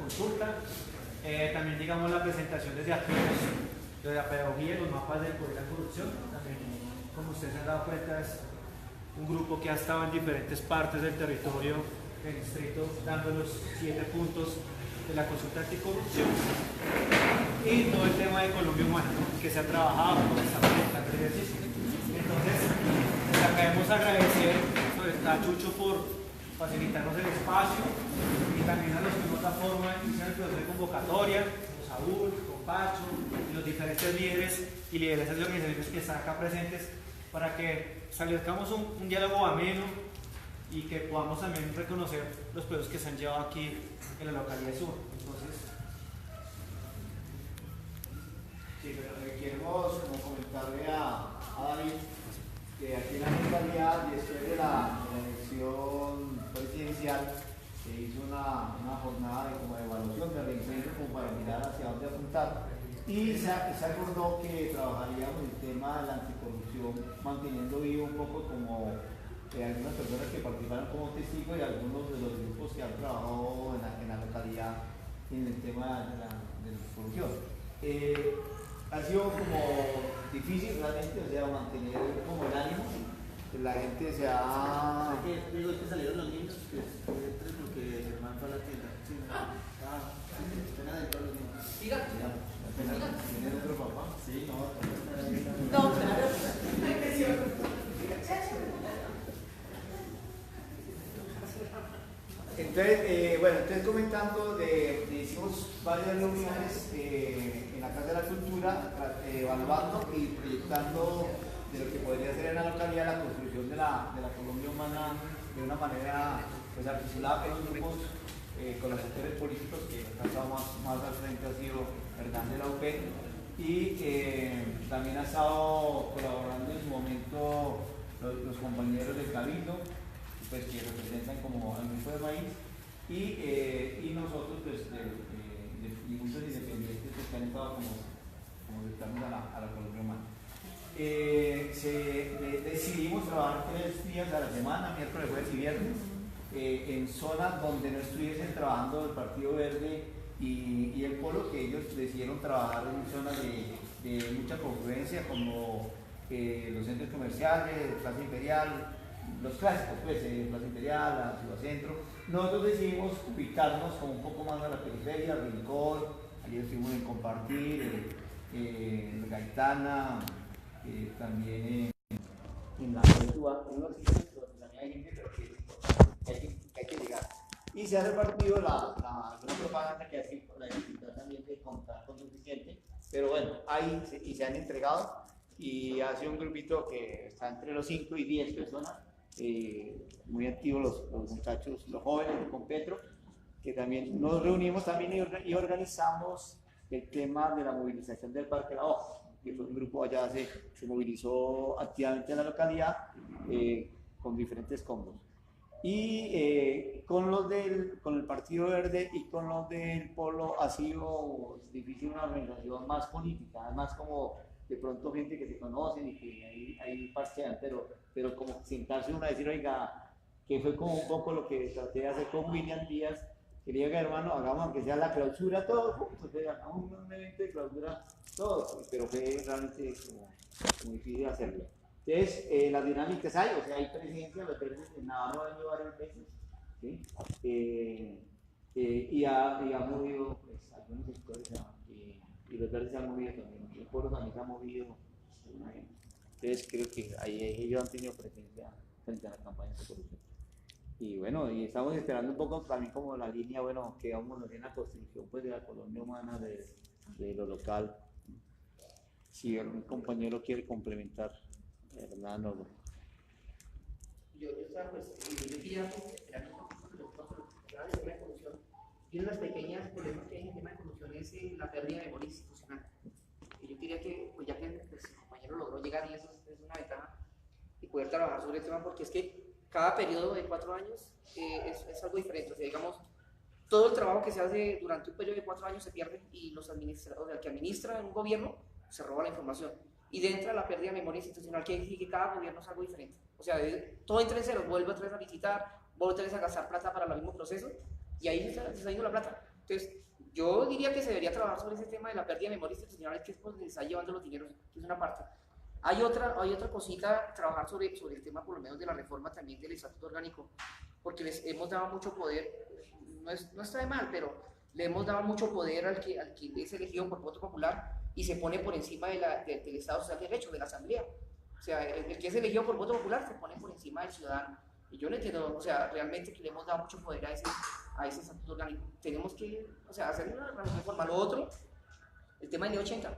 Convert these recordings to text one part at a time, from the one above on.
consulta. También digamos la presentación desde aquí de la pedagogía, los mapas del poder y la corrupción. También, como ustedes se han dado cuenta, es un grupo que ha estado en diferentes partes del territorio del distrito dando los 7 puntos de la consulta anticorrupción y todo el tema de Colombia Humana, ¿no? Que se ha trabajado, que se está presentando el ejercicio. Entonces, les acabamos agradecer a Chucho por facilitarnos el espacio y también a los que de otra forma inician el proceso de convocatoria, como Saúl, con Pacho y los diferentes líderes y lideresas de organizaciones que están acá presentes para que establezcamos un diálogo ameno y que podamos también reconocer los procesos que se han llevado aquí en la localidad de Sur. Entonces, sí, pero queremos como comentarle a David que aquí en la localidad, después de la elección presidencial, se hizo una jornada de evaluación de reintegro como para mirar hacia dónde apuntar y se acordó que trabajaríamos el tema de la anticorrupción manteniendo vivo un poco como algunas personas que participaron como testigos y algunos de los grupos que han trabajado en la localidad en el tema de la corrupción. Ha sido como difícil realmente, o sea, mantener como el ánimo, que la gente se ha... Digo que salieron los niños, que es lo que hermano fue a la tienda. Sí, pena de todos los niños. Siga. ¿Tiene otro papá? Sí, no. No, claro. Entonces, bueno, comentando, hicimos varias reuniones en la Casa de la Cultura, evaluando y proyectando de lo que podría ser en la localidad la construcción de la Colombia Humana de una manera pues, articulada con los grupos, con los sectores políticos que han estado más al frente, ha sido Hernán de la UP, y también ha estado colaborando en su momento los compañeros del Cabildo, pues, que representan como al grupo de maíz y nosotros pues, y muchos independientes pues, que han estado como cercanos a la Colombia Humana. Decidimos trabajar 3 días a la semana, miércoles, jueves y viernes, en zonas donde no estuviesen trabajando el Partido Verde y el Polo, que ellos decidieron trabajar en zonas de mucha confluencia como los centros comerciales, Plaza Imperial, los clásicos, pues, Plaza Imperial, la Ciudad Centro. Nosotros decidimos ubicarnos como un poco más a la periferia, Rincón, ayer estuvimos en Compartir, en Gaitana, también en la Petúa, en unos sitios donde también hay gente, pero que hay que llegar. Y se ha repartido la propaganda que hace por la dificultad también de contar con suficiente, pero bueno, ahí y se han entregado y ha sido un grupito que está entre los 5 y 10 personas. Muy activos los muchachos, los jóvenes con Petro, que también nos reunimos también y organizamos el tema de la movilización del Parque La Hoja, que fue un grupo allá se movilizó activamente en la localidad con diferentes combos. Y con el Partido Verde y con los del Polo ha sido difícil una organización más política, además como de pronto gente que se conocen y que ahí parchean, pero como sentarse uno a decir, oiga, que fue como un poco lo que traté de hacer con William Díaz, que le diga, hermano, hagamos aunque sea la clausura todos juntos, hagamos un evento de clausura todos, pero fue realmente como difícil hacerlo. Entonces, las dinámicas hay, o sea, hay presencia, los verdes en Navarro han llevado varias veces, ¿sí? Y ha movido pues, algunos sectores, y los verdes se han movido también, el pueblo también se ha movido. Entonces creo que ahí ellos han tenido presencia frente a la campaña de corrupción. Y bueno, y estamos esperando un poco también como la línea, bueno, que vamos a hacer la construcción pues, de la Colombia Humana, de lo local. Si algún compañero quiere complementar, ¿verdad? No. Yo estaba pues, yo quería esperar un poco de los tema de corrupción. Y una de las pequeñas problemas que hay en el tema de corrupción es la pérdida de memoria institucional. Y yo quería que, pues ya que pues, el compañero logró llegar y eso es una ventaja, y poder trabajar sobre el tema, porque es que cada periodo de 4 años es algo diferente. O sea, digamos, todo el trabajo que se hace durante un periodo de 4 años se pierde y los administradores, el que administra un gobierno se roba la información. Y dentro de la pérdida de memoria institucional, que decir que cada gobierno es algo diferente. O sea, todo entra en cero, vuelve otra vez a visitar, vuelve otra vez a gastar plata para el mismo proceso y ahí se está yendo la plata. Entonces, yo diría que se debería trabajar sobre ese tema de la pérdida de memoria institucional, que es donde se está llevando los dineros, que es una parte. Hay otra cosita, trabajar sobre el tema por lo menos de la reforma también del estatuto orgánico, porque les hemos dado mucho poder, no está de mal, pero le hemos dado mucho poder al que es elegido por voto popular y se pone por encima del Estado Social de Derecho, de la Asamblea. O sea, el que es elegido por voto popular se pone por encima del ciudadano. Y yo no entiendo, o sea, realmente que le hemos dado mucho poder a ese estatuto orgánico. Tenemos que, o sea, hacer una reforma. Lo otro, el tema de ley 80,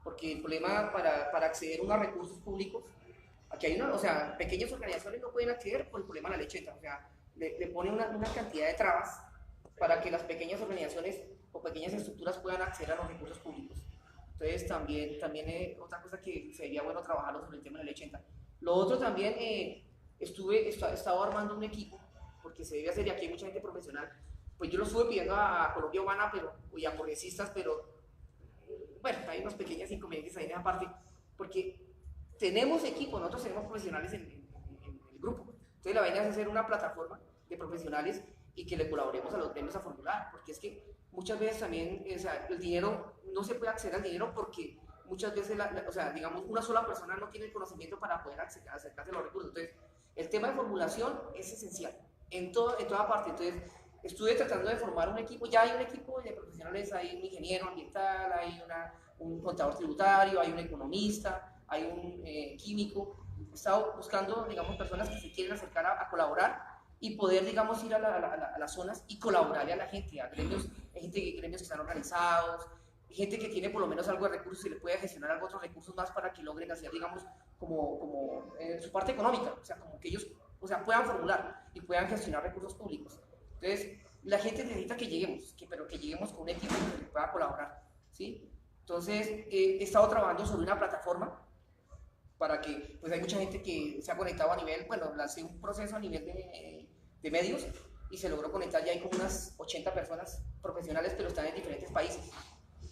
porque el problema para acceder a unos recursos públicos, aquí hay o sea, pequeñas organizaciones no pueden acceder por el problema de la ley 80, o sea, le pone una cantidad de trabas para que las pequeñas organizaciones o pequeñas estructuras puedan acceder a los recursos públicos. Entonces, también otra cosa que sería bueno trabajarlo sobre el tema de la ley 80. Lo otro también, estaba armando un equipo, porque se debe hacer, y aquí hay mucha gente profesional, pues yo lo estuve pidiendo a Colombia Humana y a progresistas, pero bueno, hay unas pequeñas inconvenientes ahí en esa parte, porque tenemos equipo, nosotros tenemos profesionales en el grupo, entonces la vaina es hacer una plataforma de profesionales y que le colaboremos a los gremios a formular, porque es que muchas veces también, o sea, el dinero, no se puede acceder al dinero porque muchas veces, o sea, digamos, una sola persona no tiene el conocimiento para poder acercarse a los recursos. Entonces, el tema de formulación es esencial en toda parte. Entonces, estuve tratando de formar un equipo, ya hay un equipo de profesionales, hay un ingeniero ambiental, hay un contador tributario, hay un economista, hay un químico. He estado buscando, digamos, personas que se quieren acercar a colaborar y poder, digamos, ir a las zonas y colaborarle a la gente, a gremios, gremios que están organizados, gente que tiene por lo menos algo de recursos y le puede gestionar algo otros recursos más para que logren hacer, digamos, como su parte económica, o sea, como que ellos, o sea, puedan formular y puedan gestionar recursos públicos. Entonces, la gente necesita que lleguemos, pero que lleguemos con un equipo que pueda colaborar, ¿sí? Entonces, he estado trabajando sobre una plataforma para que, pues hay mucha gente que se ha conectado a nivel, bueno, lancé un proceso a nivel de medios y se logró conectar, ya hay como unas 80 personas profesionales, pero están en diferentes países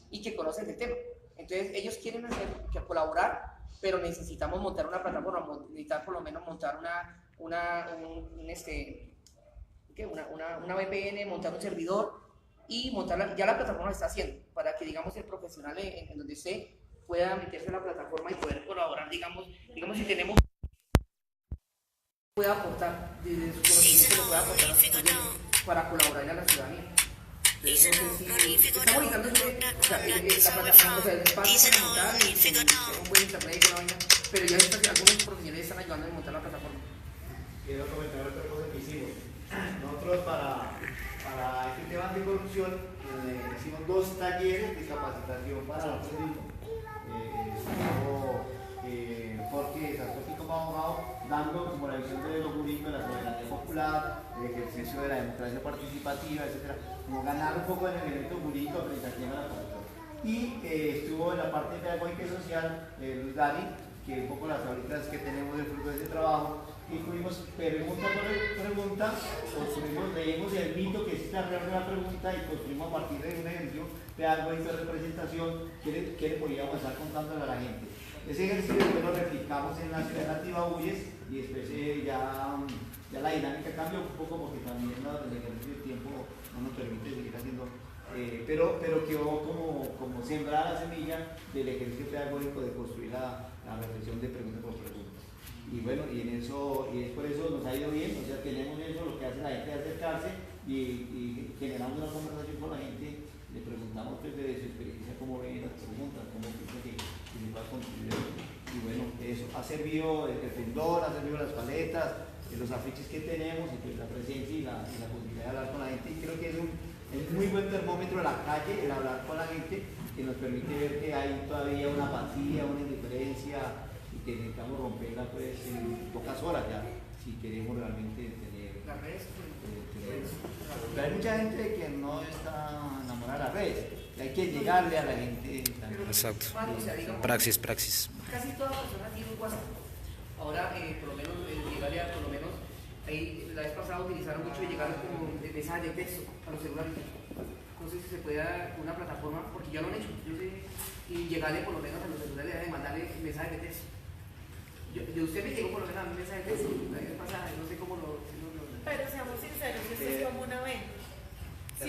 y que conocen del tema. Entonces ellos quieren colaborar, pero necesitamos montar una plataforma, necesitar por lo menos montar una VPN, montar un servidor y montarla. Ya la plataforma lo está haciendo, para que, digamos, el profesional en donde esté pueda meterse en la plataforma y poder colaborar, digamos si tenemos, pueda aportar desde su conocimiento, lo pueda aportar para colaborar a la ciudadanía. Estamos necesitando la plataforma, o sea, el espacio para montar un buen internet y una vaina, pero ya algunos profesionales están ayudando a montar la plataforma. Quiero comentar otra cosa que hicimos. Nosotros para este tema de corrupción hicimos 2 talleres de capacitación para los periodistas. Porque Sarkozy como abogado, dando como la visión de lo jurídico de la soberanía popular, el ejercicio de la democracia participativa, etc. Como ganar un poco el elemento jurídico frente a la corrupción. Y estuvo en la parte pedagógica y social Luis Dani, que un poco las ahoritas que tenemos del fruto de ese trabajo, y fuimos pregunta por pregunta, leímos el mito que es la pregunta y construimos a partir de un ejercicio pedagógico de representación que le podíamos estar contándole a la gente. Ese ejercicio después lo replicamos en la alternativa UYES y después ya la dinámica cambió un poco porque también el ejercicio de tiempo no nos permite seguir haciendo, pero quedó como sembrar la semilla del ejercicio pedagógico de construir la reflexión de pregunta por pregunta. Y bueno, y es por eso nos ha ido bien, o sea, tenemos eso, lo que hace la gente es acercarse y generamos una conversación con la gente, le preguntamos pues, de su experiencia, cómo ven las preguntas, cómo piensa que se va a construir. Y bueno, eso ha servido el pendón, ha servido las paletas, los afiches que tenemos, y pues la presencia y la posibilidad de hablar con la gente, y creo que es un muy buen termómetro de la calle, el hablar con la gente, que nos permite ver que hay todavía una apatía, una indiferencia, y que necesitamos romperla pues en pocas horas ya, si queremos realmente tener las redes. Pero hay mucha gente que no está enamorada de las redes, y hay que llegarle a la gente también. Exacto. O sea, digamos, Praxis. Casi toda persona tiene un WhatsApp. Ahora, por lo menos, llegarle a, por lo menos, ahí la vez pasada utilizaron mucho llegar como mensajes de texto a los celulares. No sé si se puede dar una plataforma, porque ya lo han hecho, yo sé, y llegarle por lo menos a los celulares de mandarle mensajes de texto. De usted me llegó por lo menos a mi mensaje de texto la vez pasada, no sé cómo lo. Pero seamos sinceros, esto es como una venta.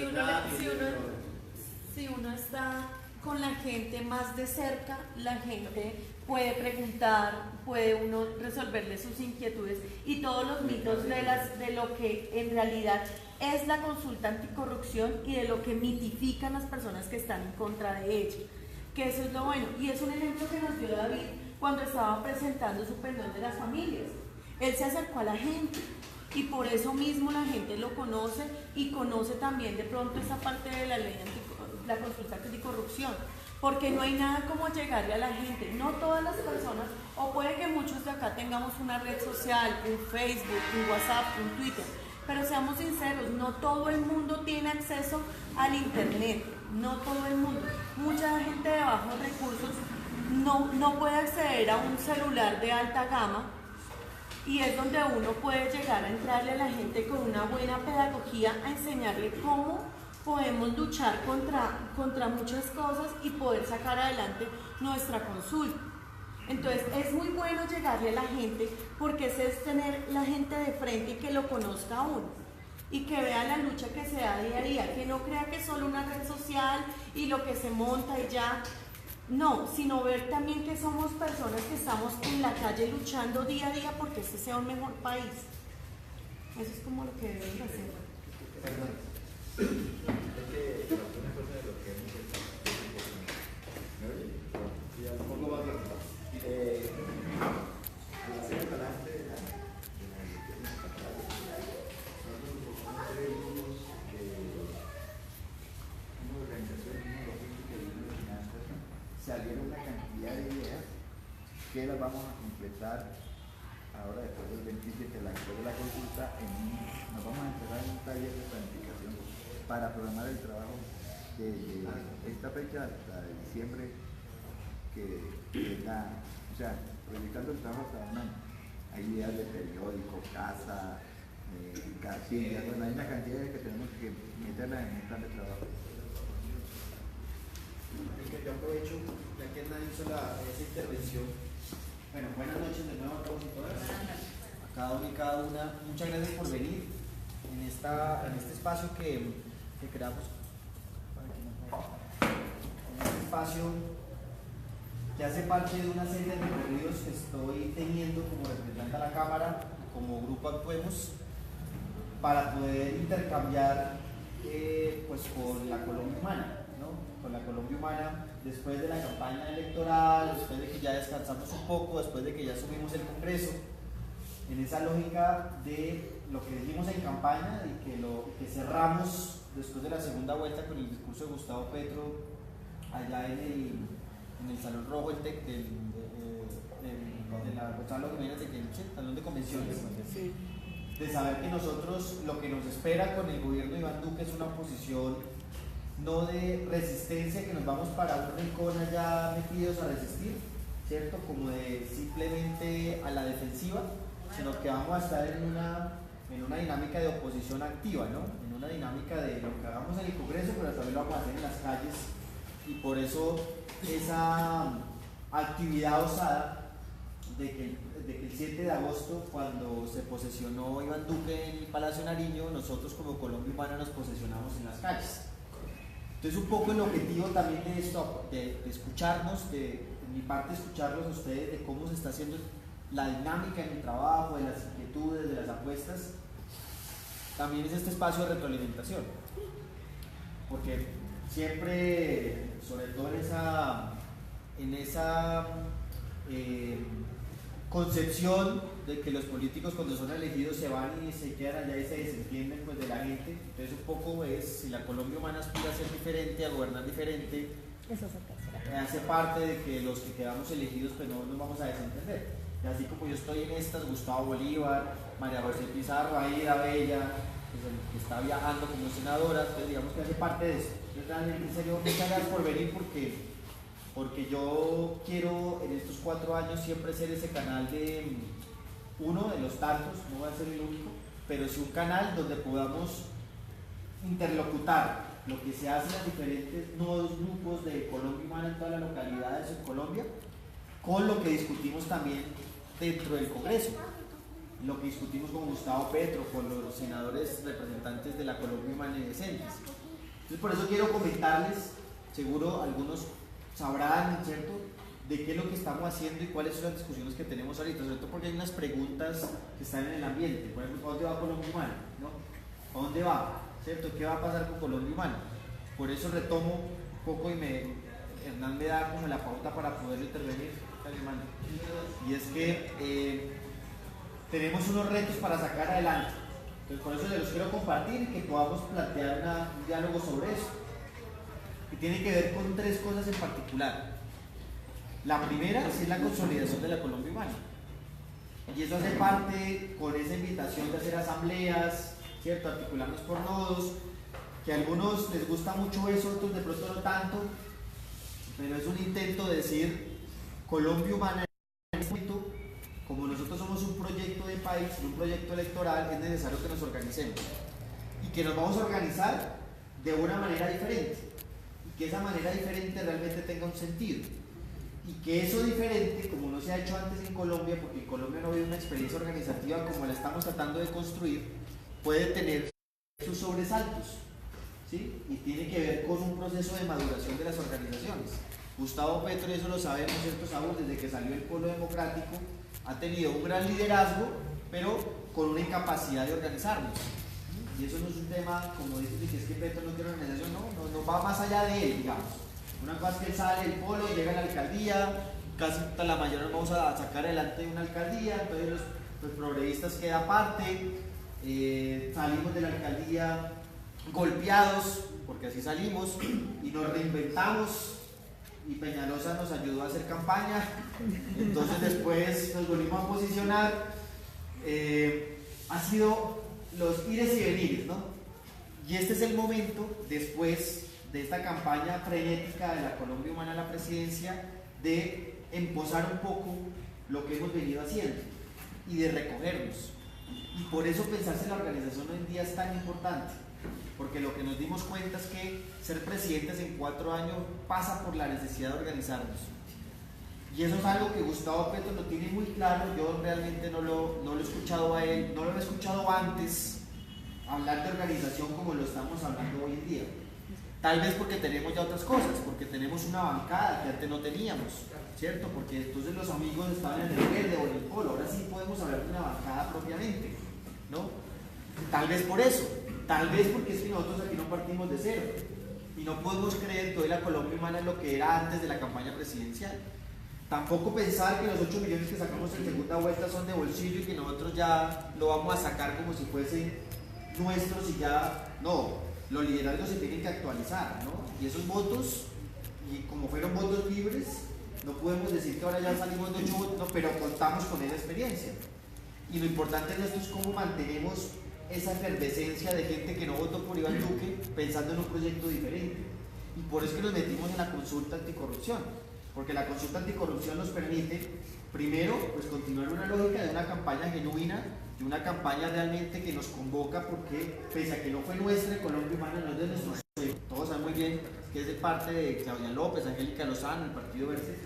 Si uno está con la gente más de cerca, la gente puede preguntar, puede uno resolverle sus inquietudes y todos los mitos de lo que en realidad es la consulta anticorrupción y de lo que mitifican las personas que están en contra de ella. Que eso es lo bueno. Y es un ejemplo que nos dio David cuando estaba presentando su perdón de las familias. Él se acercó a la gente y por eso mismo la gente lo conoce y conoce también de pronto esa parte de la ley la consulta anticorrupción, porque no hay nada como llegarle a la gente. No todas las personas, o puede que muchos de acá tengamos una red social, un Facebook, un WhatsApp, un Twitter, pero seamos sinceros, no todo el mundo tiene acceso al internet, no todo el mundo. Mucha gente de bajos recursos no puede acceder a un celular de alta gama, y es donde uno puede llegar a entrarle a la gente con una buena pedagogía, a enseñarle cómo podemos luchar contra muchas cosas y poder sacar adelante nuestra consulta. Entonces es muy bueno llegarle a la gente, porque ese es tener la gente de frente y que lo conozca a uno y que vea la lucha que se da día a día, que no crea que es solo una red social y lo que se monta y ya. No, sino ver también que somos personas que estamos en la calle luchando día a día porque este sea un mejor país. Eso es como lo que debemos hacer. Salieron una cantidad de ideas que las vamos a completar ahora después del 27 después de la consulta. Nos vamos a empezar en un taller de planificación para programar el trabajo de esta fecha hasta diciembre, o sea, proyectando el trabajo hasta un año. Hay ideas de periódico, casa, casillas, bueno, hay una cantidad de que tenemos que meterlas en un plan de trabajo. Que yo aprovecho, ya que Hernán hizo esa intervención. Bueno, buenas noches de nuevo a todos y todas. A cada uno y cada una. Muchas gracias por venir en este espacio que creamos. En este espacio que hace parte de una serie de recorridos que estoy teniendo como representante a la Cámara, como Grupo Actuemos, para poder intercambiar pues con la Colombia Humana. Con la Colombia Humana, después de la campaña electoral, después de que ya descansamos un poco, después de que ya subimos el Congreso, en esa lógica de lo que dijimos en campaña y que cerramos después de la segunda vuelta con el discurso de Gustavo Petro allá en el Salón Rojo de la Gonzalo Jiménez de Quelche, Salón de Convenciones, de saber que nosotros lo que nos espera con el gobierno de Iván Duque es una oposición no de resistencia, que nos vamos para un rincón allá metidos a resistir, ¿cierto? Como de simplemente a la defensiva, sino que vamos a estar en una dinámica de oposición activa, ¿no? En una dinámica de lo que hagamos en el Congreso, pero también lo vamos a hacer en las calles, y por eso esa actividad osada de que el 7 de agosto, cuando se posesionó Iván Duque en el Palacio Nariño, nosotros como Colombia Humana nos posesionamos en las calles. Entonces, un poco el objetivo también de esto, de escucharnos, de mi parte escucharlos a ustedes, de cómo se está haciendo la dinámica en el trabajo, de las inquietudes, de las apuestas, también es este espacio de retroalimentación. Porque siempre, sobre todo en esa concepción de que los políticos cuando son elegidos se van y se quedan allá y se desentienden pues de la gente. Entonces un poco es, si la Colombia Humana aspira a ser diferente, a gobernar diferente, hace parte de que los que quedamos elegidos pues no nos vamos a desentender. Y así como yo estoy en estas, Gustavo Bolívar, María José Pizarro, Aida Bella, que está viajando como senadora, entonces digamos que hace parte de eso. Yo realmente en serio, muchas gracias por venir porque yo quiero en estos 4 años siempre ser ese canal de uno de los tantos, no va a ser el único, pero sí un canal donde podamos interlocutar lo que se hace en los diferentes nuevos grupos de Colombia Humana en todas las localidades en Colombia, con lo que discutimos también dentro del Congreso, lo que discutimos con Gustavo Petro, con los senadores representantes de la Colombia Humana y Decentes. Entonces por eso quiero comentarles, seguro algunos sabrán, ¿cierto?, de qué es lo que estamos haciendo y cuáles son las discusiones que tenemos ahorita, sobre todo porque hay unas preguntas que están en el ambiente. Por ejemplo, ¿a dónde va Colombia Humana? ¿No? ¿A dónde va? ¿Cierto? ¿Qué va a pasar con Colombia Humana? Por eso retomo un poco y Hernán me da como la pauta para poder intervenir, hermano. Y es que tenemos unos retos para sacar adelante. Entonces por eso les los quiero compartir y que podamos plantear un diálogo sobre eso. Que tiene que ver con 3 cosas en particular. La primera es la consolidación de la Colombia Humana. Y eso hace parte con esa invitación de hacer asambleas, ¿cierto? Articularnos por nodos, que a algunos les gusta mucho eso, otros de pronto no tanto, pero es un intento de decir, Colombia Humana en este momento, como nosotros somos un proyecto de país, un proyecto electoral, es necesario que nos organicemos. Y que nos vamos a organizar de una manera diferente. Y que esa manera diferente realmente tenga un sentido. Y que eso diferente, como no se ha hecho antes en Colombia, porque en Colombia no ha habido una experiencia organizativa como la estamos tratando de construir, puede tener sus sobresaltos, ¿sí? Y tiene que ver con un proceso de maduración de las organizaciones. Gustavo Petro, y eso lo sabemos, ¿cierto, Saúl? Desde que salió el Polo Democrático, ha tenido un gran liderazgo, pero con una incapacidad de organizarnos. Y eso no es un tema, como dices, que es que Petro no tiene organización, no va más allá de él, digamos. Una cosa es que él sale del Polo, llega a la alcaldía, casi la mayoría nos vamos a sacar adelante de una alcaldía, entonces los progresistas quedan aparte, salimos de la alcaldía golpeados, porque así salimos, y nos reinventamos, y Peñalosa nos ayudó a hacer campaña, entonces después nos volvimos a posicionar. Ha sido los ires y venires, ¿no? Y este es el momento, después de esta campaña frenética de la Colombia Humana a la presidencia, de empozar un poco lo que hemos venido haciendo y de recogernos. Y por eso pensarse en la organización hoy en día es tan importante, porque lo que nos dimos cuenta es que ser presidentes en 4 años pasa por la necesidad de organizarnos. Y eso es algo que Gustavo Petro lo tiene muy claro. Yo realmente no lo he escuchado a él, no lo he escuchado antes hablar de organización como lo estamos hablando hoy en día. Tal vez porque tenemos ya otras cosas, porque tenemos una bancada que antes no teníamos, ¿cierto? Porque entonces los amigos estaban en el verde o en el polo, ahora sí podemos hablar de una bancada propiamente, ¿no? Tal vez por eso, tal vez porque es que nosotros aquí no partimos de cero y no podemos creer que hoy la Colombia Humana es lo que era antes de la campaña presidencial. Tampoco pensar que los 8 millones que sacamos en segunda vuelta son de bolsillo y que nosotros ya lo vamos a sacar como si fuesen nuestros y ya, no. Los liderazgos se tienen que actualizar, ¿no? Y esos votos, y como fueron votos libres, no podemos decir que ahora ya salimos de 8 votos, no, pero contamos con esa experiencia. Y lo importante de esto es cómo mantenemos esa efervescencia de gente que no votó por Iván Duque pensando en un proyecto diferente. Y por eso es que nos metimos en la consulta anticorrupción, porque la consulta anticorrupción nos permite, primero, pues continuar una lógica de una campaña genuina, de una campaña realmente que nos convoca, porque pese a que no fue nuestra, Colombia Humana no es de nuestros sueños, todos saben muy bien que es de parte de Claudia López, Angélica Lozano, el Partido Verde.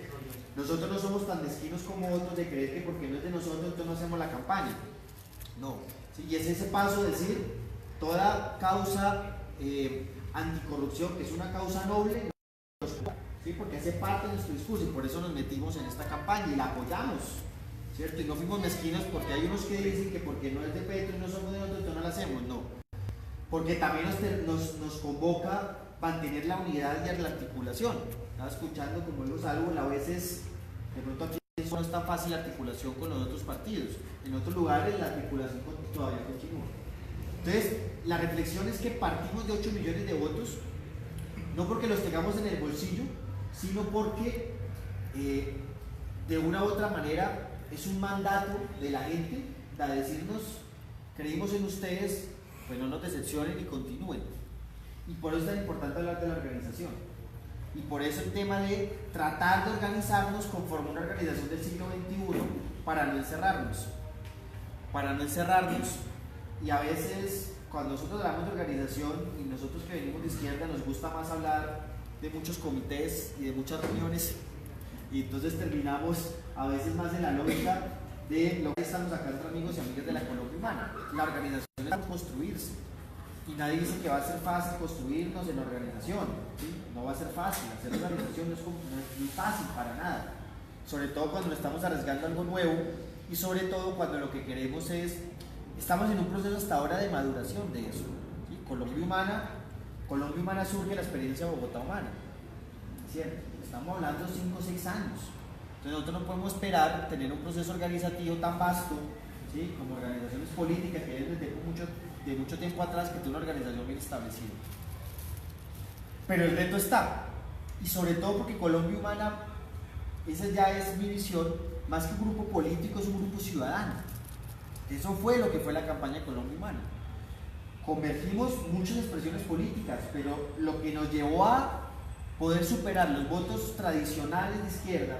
Nosotros no somos tan mezquinos como otros de creer que porque no es de nosotros, entonces no hacemos la campaña. No, ¿sí? Y es ese paso de decir, toda causa anticorrupción, que es una causa noble, ¿sí? Porque hace parte de nuestro discurso y por eso nos metimos en esta campaña y la apoyamos, ¿cierto? Y no fuimos mezquinos porque hay unos que dicen que porque no es de Petro y no somos de nosotros, entonces no la hacemos, no. Porque también nos convoca mantener la unidad y la articulación. Estaba escuchando, como digo, algo, a veces, de pronto aquí no es tan fácil la articulación con los otros partidos. En otros lugares la articulación todavía continúa. Entonces, la reflexión es que partimos de 8 millones de votos, no porque los tengamos en el bolsillo, sino porque de una u otra manera es un mandato de la gente de decirnos, creímos en ustedes, pues no nos decepcionen y continúen. Y por eso es tan importante hablar de la organización. Y por eso el tema de tratar de organizarnos conforme una organización del siglo XXI para no encerrarnos. Para no encerrarnos. Y a veces, cuando nosotros hablamos de organización, y nosotros que venimos de izquierda, nos gusta más hablar de muchos comités y de muchas reuniones, y entonces terminamos a veces más en la lógica de lo que estamos acá entre amigos y amigas de la Colombia Humana. La organización es para construirse. Y nadie dice que va a ser fácil construirnos en organización, ¿sí? No va a ser fácil, hacer organización no es fácil para nada, sobre todo cuando estamos arriesgando algo nuevo y sobre todo cuando lo que queremos es, estamos en un proceso hasta ahora de maduración de eso, ¿sí? Colombia Humana surge la experiencia Bogotá Humana, ¿cierto? Estamos hablando de 5 o 6 años, entonces nosotros no podemos esperar tener un proceso organizativo tan vasto, ¿sí? Como organizaciones políticas que vienen de mucho tiempo atrás, que tiene una organización bien establecida. Pero el reto está, y sobre todo porque Colombia Humana, esa ya es mi visión, más que un grupo político, es un grupo ciudadano. Eso fue lo que fue la campaña de Colombia Humana. Convergimos muchas expresiones políticas, pero lo que nos llevó a poder superar los votos tradicionales de izquierda,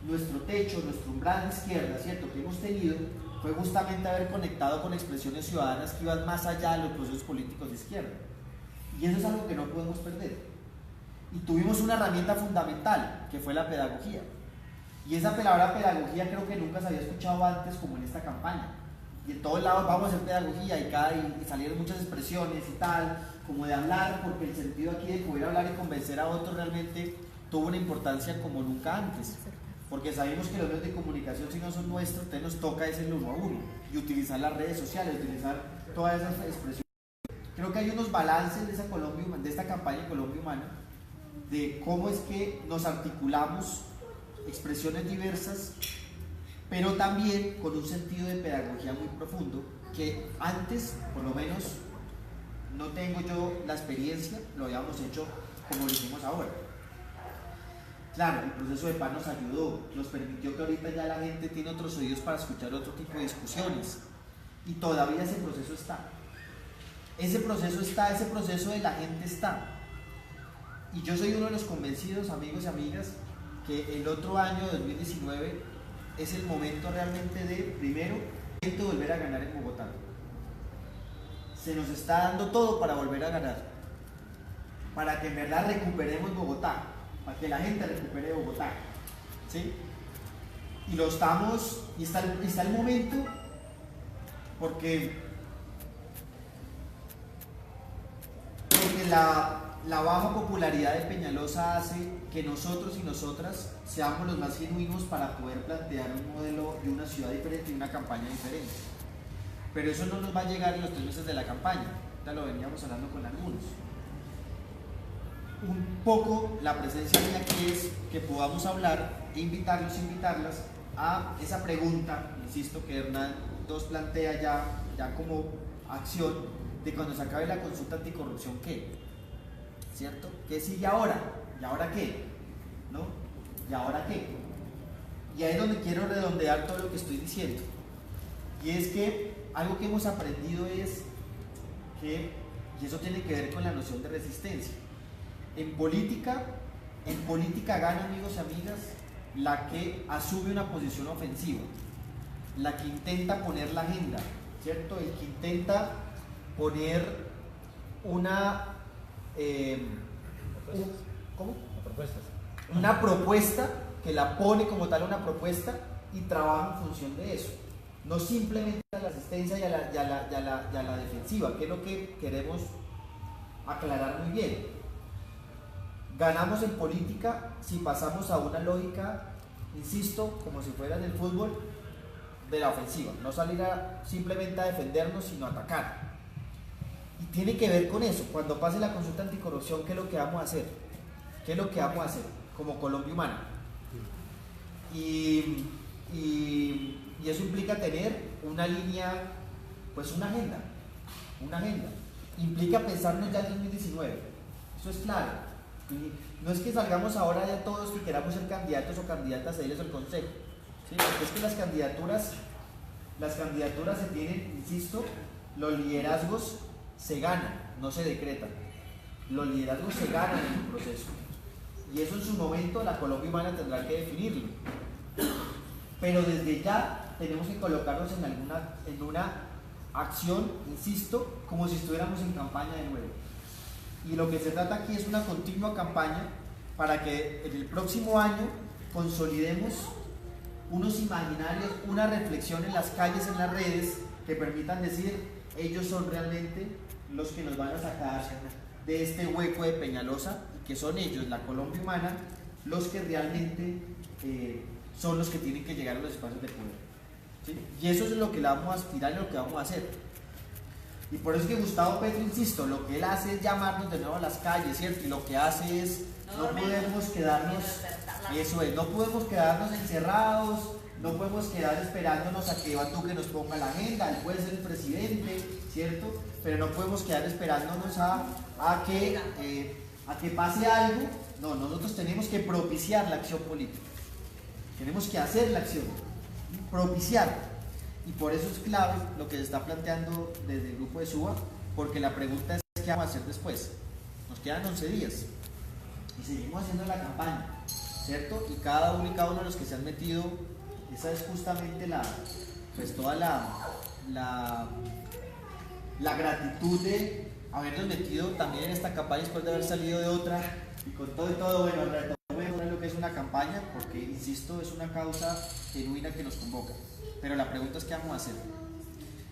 nuestro techo, nuestro umbral de izquierda, ¿cierto?, que hemos tenido, fue justamente haber conectado con expresiones ciudadanas que iban más allá de los procesos políticos de izquierda. Y eso es algo que no podemos perder. Y tuvimos una herramienta fundamental, que fue la pedagogía. Y esa palabra pedagogía creo que nunca se había escuchado antes como en esta campaña. Y en todos lados vamos a hacer pedagogía y salieron muchas expresiones y tal, como de hablar, porque el sentido aquí de poder hablar y convencer a otros realmente tuvo una importancia como nunca antes. Porque sabemos que los medios de comunicación, si no son nuestros, entonces nos toca es el uno a uno y utilizar las redes sociales, utilizar todas esas expresiones. Creo que hay unos balances de esta campaña Colombia Humana, de cómo es que nos articulamos expresiones diversas, pero también con un sentido de pedagogía muy profundo, que antes, por lo menos, no tengo yo la experiencia, lo habíamos hecho como lo hicimos ahora. Claro, el proceso de paz nos ayudó, nos permitió que ahorita ya la gente tiene otros oídos para escuchar otro tipo de discusiones, y todavía ese proceso está. Ese proceso de la gente está. Y yo soy uno de los convencidos, amigos y amigas, que el otro año, 2019, es el momento realmente de, primero, volver a ganar en Bogotá. Se nos está dando todo para volver a ganar, para que en verdad recuperemos Bogotá, para que la gente recupere Bogotá, ¿sí? Y lo estamos, y está el momento, porque la baja popularidad de Peñalosa hace que nosotros y nosotras seamos los más genuinos para poder plantear un modelo de una ciudad diferente y una campaña diferente. Pero eso no nos va a llegar en los 3 meses de la campaña, ya lo veníamos hablando con algunos. Un poco la presencia mía aquí es que podamos hablar e invitarlas a esa pregunta, insisto, que Hernán II plantea ya como acción de cuando se acabe la consulta anticorrupción, ¿qué? ¿Cierto? ¿Qué sigue ahora? ¿Y ahora qué? ¿No? ¿Y ahora qué? Y ahí es donde quiero redondear todo lo que estoy diciendo. Y es que algo que hemos aprendido es que, y eso tiene que ver con la noción de resistencia, en política gana, amigos y amigas, la que asume una posición ofensiva, la que intenta poner la agenda, ¿cierto? El que intenta poner una una propuesta, que la pone como tal una propuesta y trabaja en función de eso, no simplemente a la asistencia y a la defensiva, que es lo que queremos aclarar muy bien. Ganamos en política si pasamos a una lógica, insisto, como si fuera en el fútbol, de la ofensiva, no salir simplemente a defendernos, sino a atacar. Y tiene que ver con eso. Cuando pase la consulta anticorrupción, ¿qué es lo que vamos a hacer? ¿Qué es lo que vamos a hacer como Colombia Humana? Y eso implica tener una línea, pues una agenda. Implica pensarnos ya en 2019. Eso es claro. Y no es que salgamos ahora ya todos y queramos ser candidatos o candidatas a irles al consejo. ¿Sí? Porque es que las candidaturas se tienen, insisto, los liderazgos se ganan, no se decretan. Los liderazgos se ganan en el proceso. Y eso en su momento la Colombia Humana tendrá que definirlo. Pero desde ya tenemos que colocarnos en una acción, insisto, como si estuviéramos en campaña de nuevo. Y lo que se trata aquí es una continua campaña para que en el próximo año consolidemos unos imaginarios, una reflexión en las calles, en las redes, que permitan decir, ellos son realmente los que nos van a sacar de este hueco de Peñalosa, y que son ellos, la Colombia Humana, los que realmente son los que tienen que llegar a los espacios de poder, ¿sí? Y eso es lo que le vamos a aspirar y lo que vamos a hacer. Y por eso es que Gustavo Petro, insisto, lo que él hace es llamarnos de nuevo a las calles, ¿cierto? Y lo que hace es, no podemos quedarnos, eso es, no podemos quedarnos encerrados, no podemos quedar esperándonos a que Iván Duque nos ponga la agenda, él puede ser el presidente, ¿cierto? Pero no podemos quedar esperándonos a que pase algo. No, nosotros tenemos que propiciar la acción política, tenemos que hacer la acción, propiciar. Y por eso es clave lo que se está planteando desde el grupo de SUBA, porque la pregunta es ¿qué vamos a hacer después? Nos quedan 11 días y seguimos haciendo la campaña, ¿cierto? Y cada uno de los que se han metido, esa es justamente toda la gratitud de habernos metido también en esta campaña después de haber salido de otra, y con todo y todo, bueno, retomemos lo que es una campaña, porque insisto, es una causa genuina que nos convoca. Pero la pregunta es ¿qué vamos a hacer?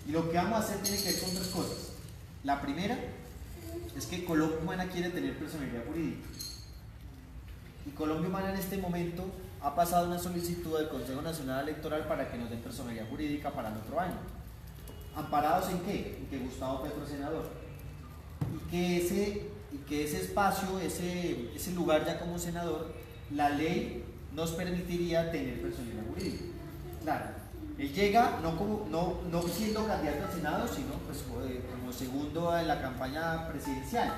Y lo que vamos a hacer tiene que ver con 3 cosas. La primera es que Colombia Humana quiere tener personalidad jurídica. Y Colombia Humana en este momento ha pasado una solicitud del Consejo Nacional Electoral para que nos den personalidad jurídica para el otro año. ¿Amparados en qué? En que Gustavo Petro es senador. Y que ese espacio, ese lugar ya como senador, la ley nos permitiría tener personalidad jurídica. Claro. Él llega no siendo candidato al Senado, sino pues, como segundo en la campaña presidencial.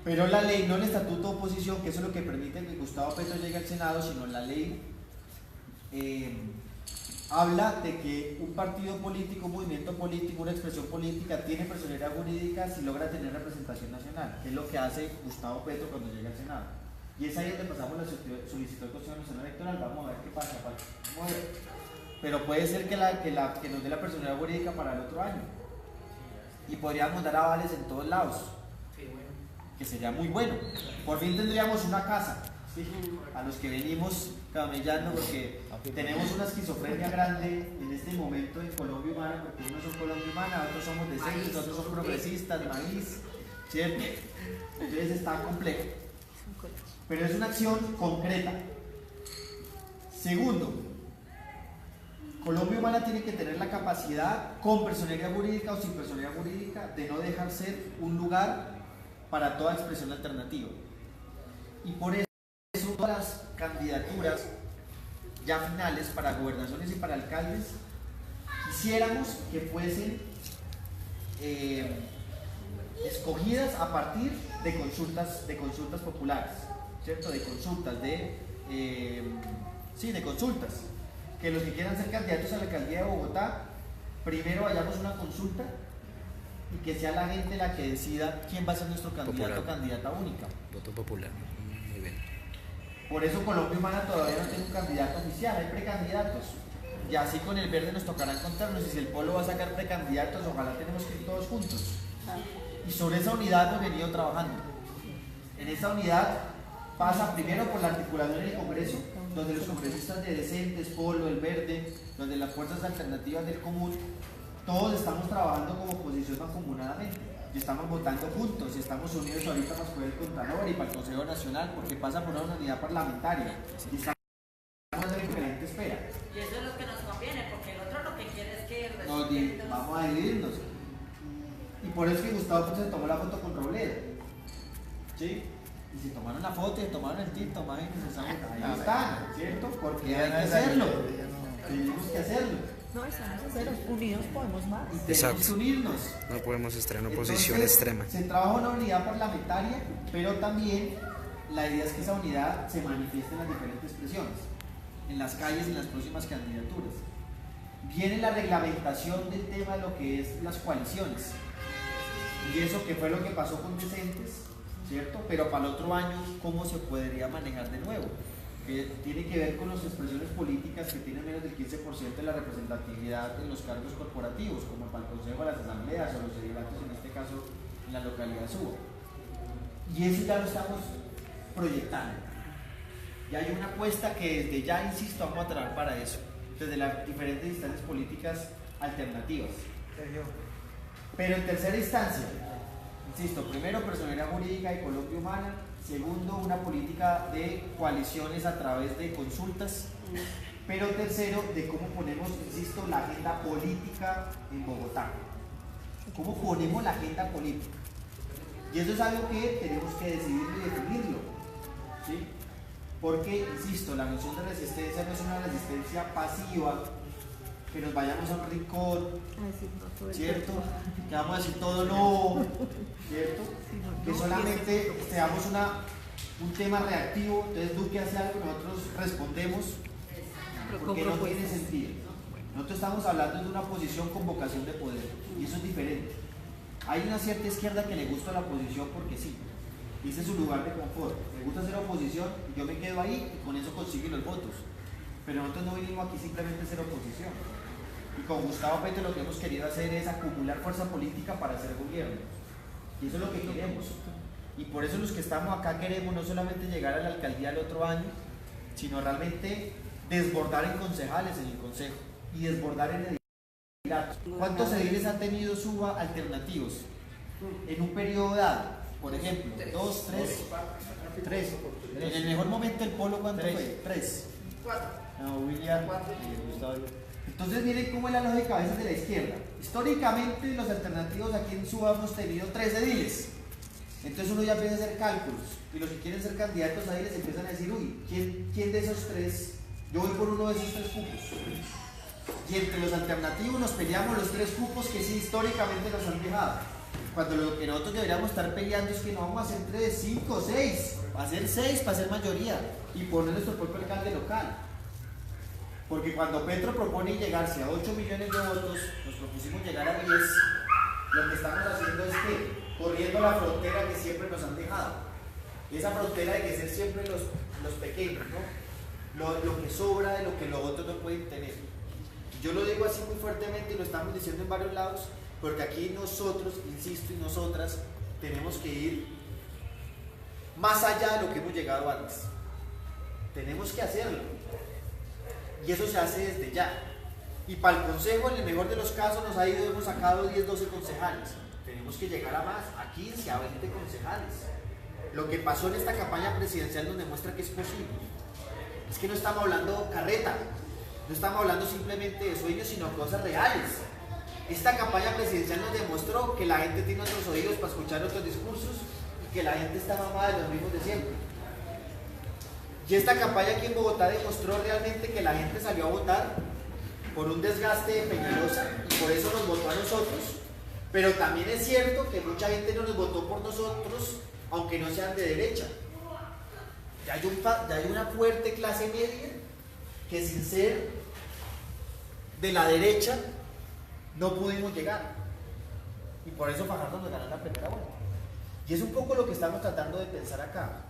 Pero la ley, no el estatuto de oposición, que eso es lo que permite que Gustavo Petro llegue al Senado, sino la ley habla de que un partido político, un movimiento político, una expresión política tiene personalidad jurídica si logra tener representación nacional, que es lo que hace Gustavo Petro cuando llega al Senado. Y es ahí donde pasamos la solicitud del Consejo Nacional Electoral. Vamos a ver qué pasa. Vamos a ver. Pero puede ser que nos dé la personalidad jurídica para el otro año. Y podríamos dar avales en todos lados. Que sería muy bueno. Por fin tendríamos una casa, ¿sí? A los que venimos camellando, porque tenemos una esquizofrenia grande en este momento en Colombia Humana, porque unos son Colombia Humana, otros somos decentes, otros son progresistas, maíz, ¿cierto? Entonces está complejo. Pero es una acción concreta. Segundo, Colombia Humana tiene que tener la capacidad, con personalidad jurídica o sin personalidad jurídica, de no dejar ser un lugar para toda expresión alternativa. Y por eso todas las candidaturas ya finales para gobernaciones y para alcaldes quisiéramos que fuesen escogidas a partir de consultas populares, ¿cierto? De consultas, de consultas. Que los que quieran ser candidatos a la alcaldía de Bogotá, primero vayamos a una consulta y que sea la gente la que decida quién va a ser nuestro candidato o candidata única. Voto popular. Muy bien. Por eso Colombia Humana todavía no tiene un candidato oficial, hay precandidatos. Y así con el verde nos tocará encontrarnos, y si el Polo va a sacar precandidatos, ojalá tenemos que ir todos juntos. Y sobre esa unidad hemos venido trabajando. En esa unidad pasa primero por la articulación en el Congreso, donde los congresistas de Decentes, Polo, el Verde, donde las fuerzas alternativas del común, todos estamos trabajando como oposición mancomunadamente y estamos votando juntos y estamos unidos ahorita para escoger el Contralor y para el Consejo Nacional, porque pasa por una unidad parlamentaria y estamos en diferente espera. Y eso es lo que nos conviene, porque el otro lo que quiere es que vamos a dividirnos. Y por eso que Gustavo se tomó la foto con Robledo, ¿sí? Y se tomaron la foto y se tomaron el tip, ahí están, ¿cierto? Porque hay que hacerlo. Tenemos que hacerlo. No, estamos sinceros, unidos podemos más. Y tenemos que unirnos. No podemos estar en oposición Entonces, extrema. Se trabaja una unidad parlamentaria, pero también la idea es que esa unidad se manifieste en las diferentes presiones, en las calles, en las próximas candidaturas. Viene la reglamentación del tema de lo que es las coaliciones. Y eso que fue lo que pasó con Decentes, ¿cierto? Pero para el otro año, ¿cómo se podría manejar de nuevo? Tiene que ver con las expresiones políticas que tienen menos del 15% de la representatividad en los cargos corporativos, como para el Consejo de las Asambleas o los delegados, en este caso en la localidad de Suba. Y eso ya lo estamos proyectando. Ya hay una apuesta que desde ya, insisto, vamos a trabajar para eso, desde las diferentes instancias políticas alternativas. Sergio, Pero en tercera instancia, insisto, primero, personalidad jurídica y Colombia humana. Segundo, una política de coaliciones a través de consultas. Pero tercero, de cómo ponemos, insisto, la agenda política en Bogotá. ¿Cómo ponemos la agenda política? Y eso es algo que tenemos que decidirlo y definirlo, ¿sí? Porque, insisto, la noción de resistencia no es una resistencia pasiva, que nos vayamos a un rincón, ¿cierto? Que vamos a decir todo no, ¿cierto? Que solamente seamos un tema reactivo, entonces Duque hace algo, nosotros respondemos, porque no tiene sentido. Nosotros estamos hablando de una oposición con vocación de poder, y eso es diferente. Hay una cierta izquierda que le gusta la oposición porque sí, ese es su lugar de confort, le gusta hacer oposición, y yo me quedo ahí y con eso consigue los votos. Pero nosotros no vinimos aquí simplemente a ser oposición. Y con Gustavo Petro lo que hemos querido hacer es acumular fuerza política para hacer gobierno. Y eso es lo que queremos. Y por eso los que estamos acá queremos no solamente llegar a la alcaldía el otro año, sino realmente desbordar en concejales en el consejo y desbordar en ediliatos. ¿Cuántos ediles han tenido suba alternativos en un periodo dado? Por ejemplo, 2, 3. En el mejor momento el polo, ¿cuánto fue? 3. 4. No, William. Gustavo. Entonces miren cómo es la lógica a veces de la izquierda. Históricamente los alternativos aquí en Suba hemos tenido 3 ediles. Entonces uno ya empieza a hacer cálculos y los que quieren ser candidatos a ediles empiezan a decir, uy, ¿quién de esos 3? Yo voy por uno de esos 3 cupos. Y entre los alternativos nos peleamos los 3 cupos que sí históricamente nos han dejado. Cuando lo que nosotros deberíamos estar peleando es que no vamos a hacer 3, 5, 6, para hacer 6, para hacer mayoría y poner nuestro propio alcalde local. Porque cuando Petro propone llegarse a 8 millones de votos, nos propusimos llegar a 10, lo que estamos haciendo es que corriendo la frontera que siempre nos han dejado. Esa frontera de que ser siempre los pequeños, ¿no? Lo que sobra de lo que los otros no pueden tener. Yo lo digo así muy fuertemente y lo estamos diciendo en varios lados, porque aquí nosotros, insisto, y nosotras tenemos que ir más allá de lo que hemos llegado antes. Tenemos que hacerlo. Y eso se hace desde ya. Y para el consejo, en el mejor de los casos, hemos sacado 10, 12 concejales. Tenemos que llegar a más, a 15, a 20 concejales. Lo que pasó en esta campaña presidencial nos demuestra que es posible. Es que no estamos hablando carreta, no estamos hablando simplemente de sueños, sino cosas reales. Esta campaña presidencial nos demostró que la gente tiene otros oídos para escuchar otros discursos y que la gente está mamada de los mismos de siempre. Y esta campaña aquí en Bogotá demostró realmente que la gente salió a votar por un desgaste de Peñalosa y por eso nos votó a nosotros. Pero también es cierto que mucha gente no nos votó por nosotros, aunque no sean de derecha. Ya hay una fuerte clase media que sin ser de la derecha no pudimos llegar. Y por eso Fajardo nos ganó la primera vuelta. Y es un poco lo que estamos tratando de pensar acá.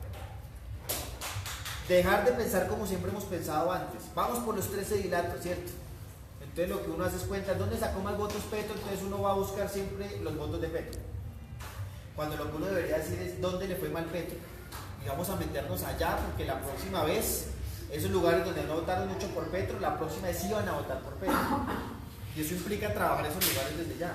Dejar de pensar como siempre hemos pensado antes. Vamos por los 3 edilatos, ¿cierto? Entonces lo que uno hace es cuenta, ¿dónde sacó más votos Petro? Entonces uno va a buscar siempre los votos de Petro. Cuando lo que uno debería decir es, ¿dónde le fue mal Petro? Y vamos a meternos allá porque la próxima vez, esos lugares donde no votaron mucho por Petro, la próxima vez sí van a votar por Petro. Y eso implica trabajar esos lugares desde ya.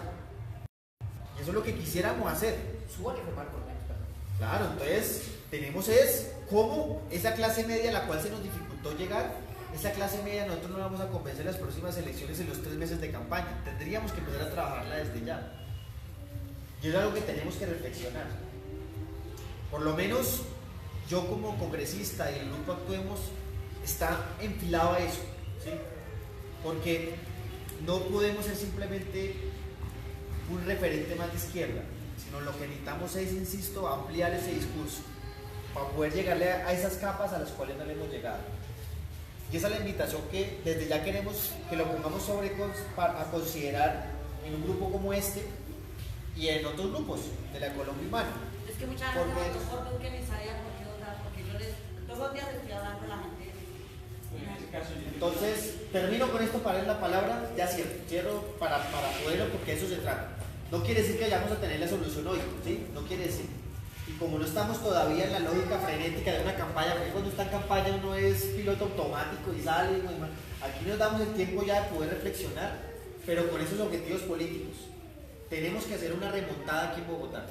Y eso es lo que quisiéramos hacer. Suba que fue mal por menos, perdón. Claro, entonces tenemos es cómo esa clase media a la cual se nos dificultó llegar, esa clase media nosotros no la vamos a convencer en las próximas elecciones en los 3 meses de campaña. Tendríamos que empezar a trabajarla desde ya. Y es algo que tenemos que reflexionar. Por lo menos yo como congresista y el grupo Actuemos está enfilado a eso, ¿sí? Porque no podemos ser simplemente un referente más de izquierda, sino lo que necesitamos es, insisto, ampliar ese discurso para poder llegarle a esas capas a las cuales no le hemos llegado. Y esa es la invitación que desde ya queremos que lo pongamos a considerar en un grupo como este y en otros grupos de la Colombia humana. Es que muchas veces nosotros por Duque ni sabía por qué votar, porque yo todos los días les estoy hablando a la gente. Entonces, termino con esto para dar la palabra, ya cierro para poderlo, porque eso se trata. No quiere decir que vayamos a tener la solución hoy, ¿sí? No quiere decir. Y como no estamos todavía en la lógica frenética de una campaña, porque cuando está en campaña uno es piloto automático y sale, y aquí nos damos el tiempo ya de poder reflexionar, pero con esos objetivos políticos. tenemos que hacer una remontada aquí en Bogotá.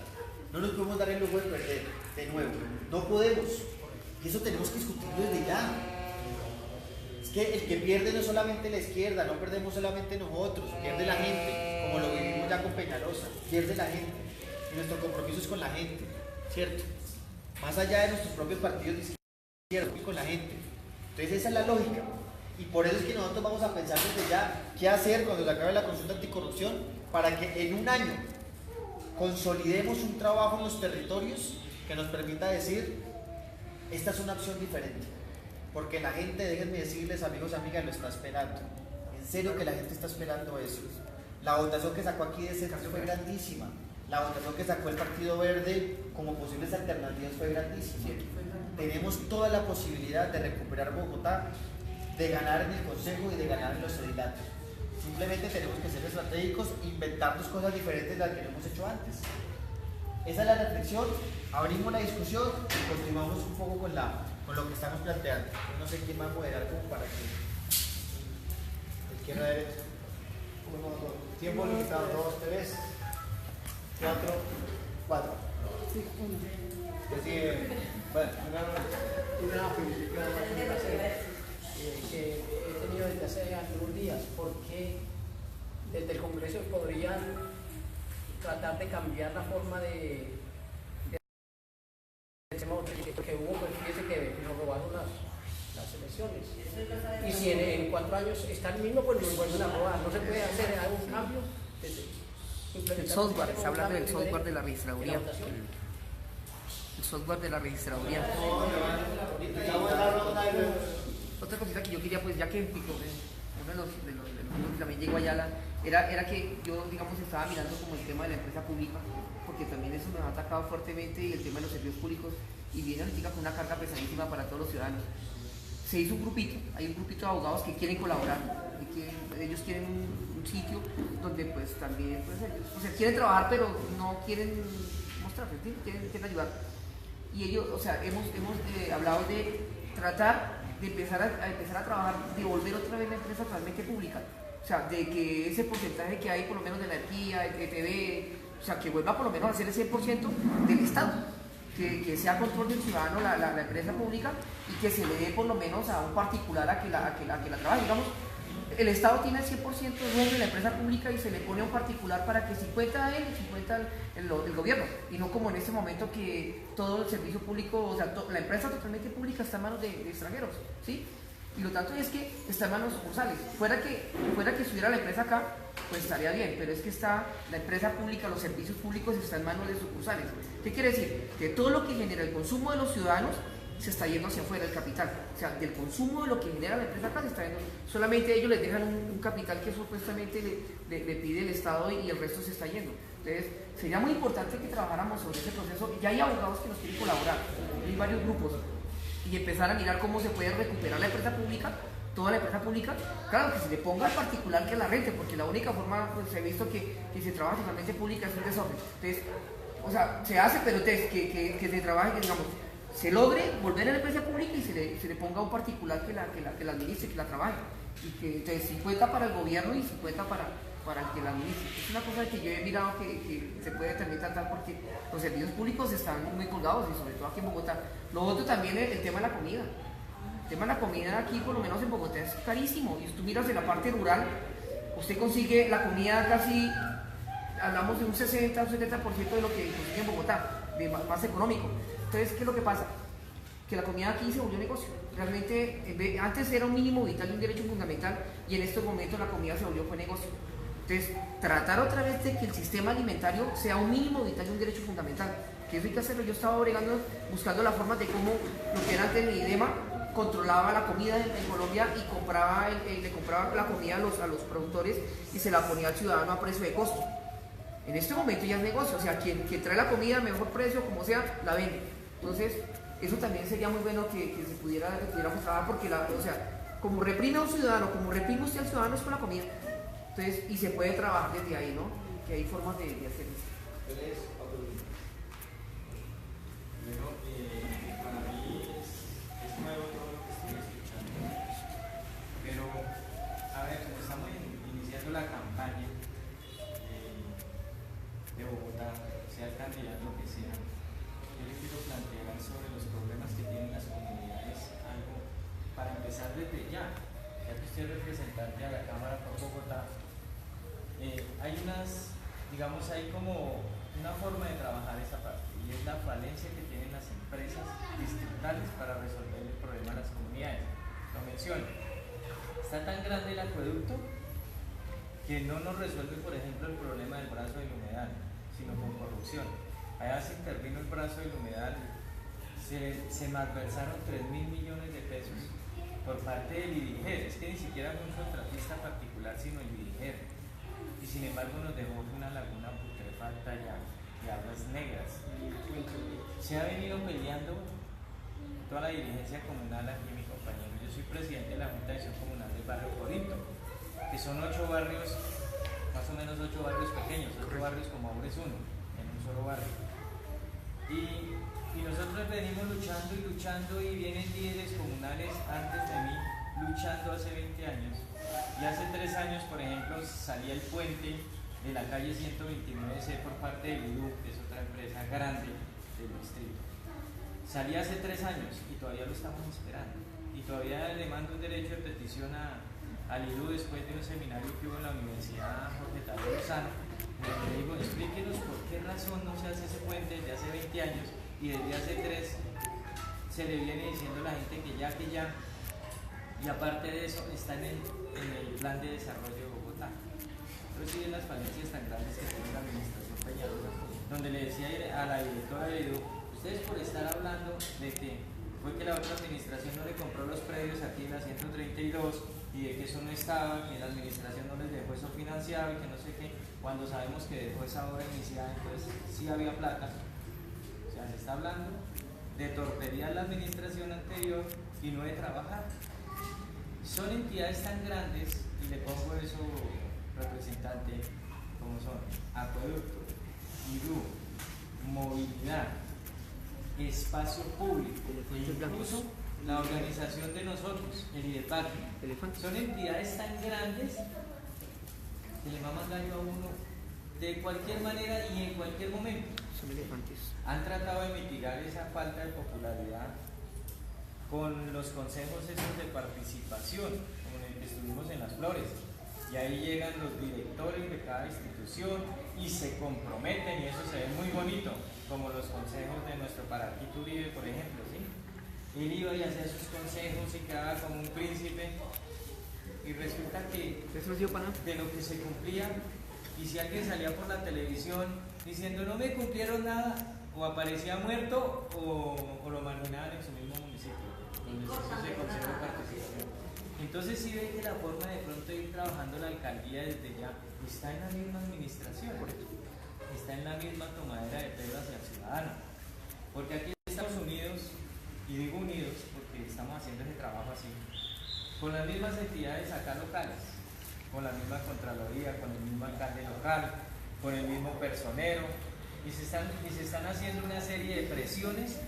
No nos podemos dar el lujo de perder de nuevo. No podemos. Y eso tenemos que discutirlo desde ya. Es que el que pierde no es solamente la izquierda, no perdemos solamente nosotros, pierde la gente, como lo vivimos ya con Peñalosa, pierde la gente. Y nuestro compromiso es con la gente, ¿cierto? Más allá de nuestros propios partidos de izquierda, y con la gente. Entonces esa es la lógica. Y por eso es que nosotros vamos a pensar desde ya qué hacer cuando se acabe la consulta anticorrupción para que en un año consolidemos un trabajo en los territorios que nos permita decir, esta es una opción diferente. Porque la gente, déjenme decirles, amigos y amigas, lo está esperando. En serio que la gente está esperando eso. La votación que sacó aquí de Centro fue grandísima. La votación que sacó el Partido Verde como posibles alternativas fue grandísima. Tenemos toda la posibilidad de recuperar Bogotá, de ganar en el Consejo y de ganar en los edilatos. Simplemente tenemos que ser estratégicos, inventarnos cosas diferentes de las que no hemos hecho antes. Esa es la reflexión, abrimos la discusión y continuamos un poco con lo que estamos planteando. Yo no sé quién va a moderar como para que el quiera ver esto. Tiempo limitado, 2, 3, 4, 4. Bueno, una filosofía que he tenido desde hace algunos días, porque desde el Congreso podrían tratar de cambiar la forma de que hubo, pues fíjese que nos robaron las elecciones. Y si en 4 años está el mismo, pues nos vuelven a robar. No se puede hacer algún cambio. El software, se habla del software de la registraduría. El software de la registraduría. Otra cosita que yo quería, pues ya que uno de los que también llegó allá, era que yo, digamos, estaba mirando como el tema de la empresa pública, porque también eso me ha atacado fuertemente, y el tema de los servicios públicos, y viene ahorita con una carga pesadísima para todos los ciudadanos. Se hizo un grupito, hay un grupito de abogados que quieren colaborar, y que ellos quieren un sitio donde pues también, pues ellos, o sea, quieren trabajar pero no quieren mostrarse, ¿sí? quieren ayudar. Y ellos, o sea, hemos hablado de tratar de empezar a trabajar, de volver otra vez la empresa totalmente pública. O sea, de que ese porcentaje que hay por lo menos de energía, de TV, o sea, que vuelva por lo menos a ser el 100% del Estado. Que sea control del ciudadano la empresa pública, y que se le dé por lo menos a un particular a que la trabaje. Digamos, el Estado tiene el 100% dueño de la empresa pública y se le pone a un particular para que 50 a él y 50 el gobierno, y no como en este momento que todo el servicio público, o sea, la empresa totalmente pública está en manos de extranjeros, ¿sí? Y lo tanto es que está en manos sucursales. Fuera que estuviera la empresa acá, pues estaría bien, pero es que está la empresa pública, los servicios públicos están en manos de sucursales. ¿Qué quiere decir? Que todo lo que genera el consumo de los ciudadanos se está yendo hacia afuera del capital. O sea, del consumo de lo que genera la empresa acá se está yendo. Solamente ellos les dejan un capital que supuestamente le pide el Estado, y el resto se está yendo. Entonces, sería muy importante que trabajáramos sobre ese proceso. Ya hay abogados que nos quieren colaborar, hay varios grupos, y empezar a mirar cómo se puede recuperar la empresa pública, toda la empresa pública. Claro, que se le ponga al particular que la rente, porque la única forma, pues, se ha visto que se trabaja totalmente pública es un desorden. Entonces, o sea, se hace, pero entonces que se trabaje, que digamos, se logre volver a la empresa pública y se le ponga a un particular que la administre, que la trabaje. Y que entonces 50 para el gobierno y 50 para el que la administre. Es una cosa que yo he mirado que se puede también tratar, porque los servicios públicos están muy colgados, y sobre todo aquí en Bogotá. Lo otro también es el tema de la comida. El tema de la comida aquí, por lo menos en Bogotá, es carísimo. Y si tú miras en la parte rural, usted consigue la comida casi, hablamos de un 60 o 70% de lo que consigue en Bogotá, de más económico. Entonces, ¿qué es lo que pasa? Que la comida aquí se volvió negocio. Realmente, antes era un mínimo vital y un derecho fundamental, y en estos momentos la comida se volvió negocio. Entonces, tratar otra vez de que el sistema alimentario sea un mínimo vital y un derecho fundamental. Que eso hay que hacerlo. Yo estaba buscando la forma de cómo lo que era antes el IDEMA controlaba la comida en Colombia, y le compraba la comida a los productores y se la ponía al ciudadano a precio de costo. En este momento ya es negocio, o sea, quien trae la comida a mejor precio, como sea, la vende. Entonces, eso también sería muy bueno que pudiéramos trabajar, porque o sea, como reprime a un ciudadano, como reprime usted al ciudadano, es con la comida. Entonces, y se puede trabajar desde ahí, ¿no? Que hay formas de hacer eso. Para mí es nuevo todo lo que estoy escuchando, pero a ver, como estamos iniciando la campaña, que es representante a la Cámara por Bogotá, hay hay como una forma de trabajar esa parte, y es la falencia que tienen las empresas distritales para resolver el problema de las comunidades. Lo menciono. Está tan grande el acueducto que no nos resuelve, por ejemplo, el problema del brazo del humedal, sino con corrupción. Allá se intervino el brazo del humedal, se malversaron 3.000 millones de pesos por parte del IDIGER. Es que ni siquiera fue un contratista particular, sino el IDIGER. Y sin embargo nos dejó una laguna putrefacta ya de aguas negras. Se ha venido peleando toda la dirigencia comunal aquí, mi compañero. Yo soy presidente de la Junta de Acción Comunal del barrio Corinto, que son 8 barrios, más o menos 8 barrios pequeños, 8 barrios como ahora es uno, en un solo barrio. Y nosotros venimos luchando y vienen líderes comunales antes de mí luchando hace 20 años. Y hace 3 años, por ejemplo, salía el puente de la calle 129C por parte de IDU, que es otra empresa grande del distrito. Salía hace 3 años y todavía lo estamos esperando. Y todavía le mando un derecho de petición al IDU después de un seminario que hubo en la Universidad Jorge Tadeo Lozano. Le digo, explíquenos por qué razón no se hace ese puente desde hace 20 años y desde hace 3 se le viene diciendo a la gente que ya. Y aparte de eso, está en el plan de desarrollo de Bogotá. Entonces, sí, ven las falencias tan grandes que tiene la administración Peñalosa, donde le decía a la directora de EDU, ustedes por estar hablando de que fue que la otra administración no le compró los predios aquí en la 132 y de que eso no estaba, que la administración no les dejó eso financiado y que no sé qué, cuando sabemos que dejó esa obra iniciada, entonces sí había plata. O sea, se está hablando de torpedear la administración anterior y no de trabajar. Son entidades tan grandes, y le pongo eso, representante, como son acueducto, IDU, movilidad, espacio público, incluso la organización de nosotros, el IDEPAC. Son entidades tan grandes que le maman gallo a uno de cualquier manera y en cualquier momento. Son elefantes. Han tratado de mitigar esa falta de popularidad con los consejos esos de participación, como en el que estuvimos en Las Flores. Y ahí llegan los directores de cada institución y se comprometen, y eso se ve muy bonito, como los consejos de nuestro Paraquito Uribe, por ejemplo, ¿sí? Él iba y hacía sus consejos y quedaba como un príncipe, y resulta que de lo que se cumplía, y si alguien salía por la televisión diciendo no me cumplieron nada, o aparecía muerto o lo marginaban en su mismo municipio, donde se consejo de participación. Entonces sí ve que la forma de pronto de ir trabajando la alcaldía desde ya está en la misma administración, está en la misma tomadera de pelo hacia el ciudadano, porque aquí estamos unidos, y digo unidos porque estamos haciendo ese trabajo así, con las mismas entidades acá locales, con la misma Contraloría, con el mismo alcalde local, con el mismo personero, y se están haciendo una serie de presiones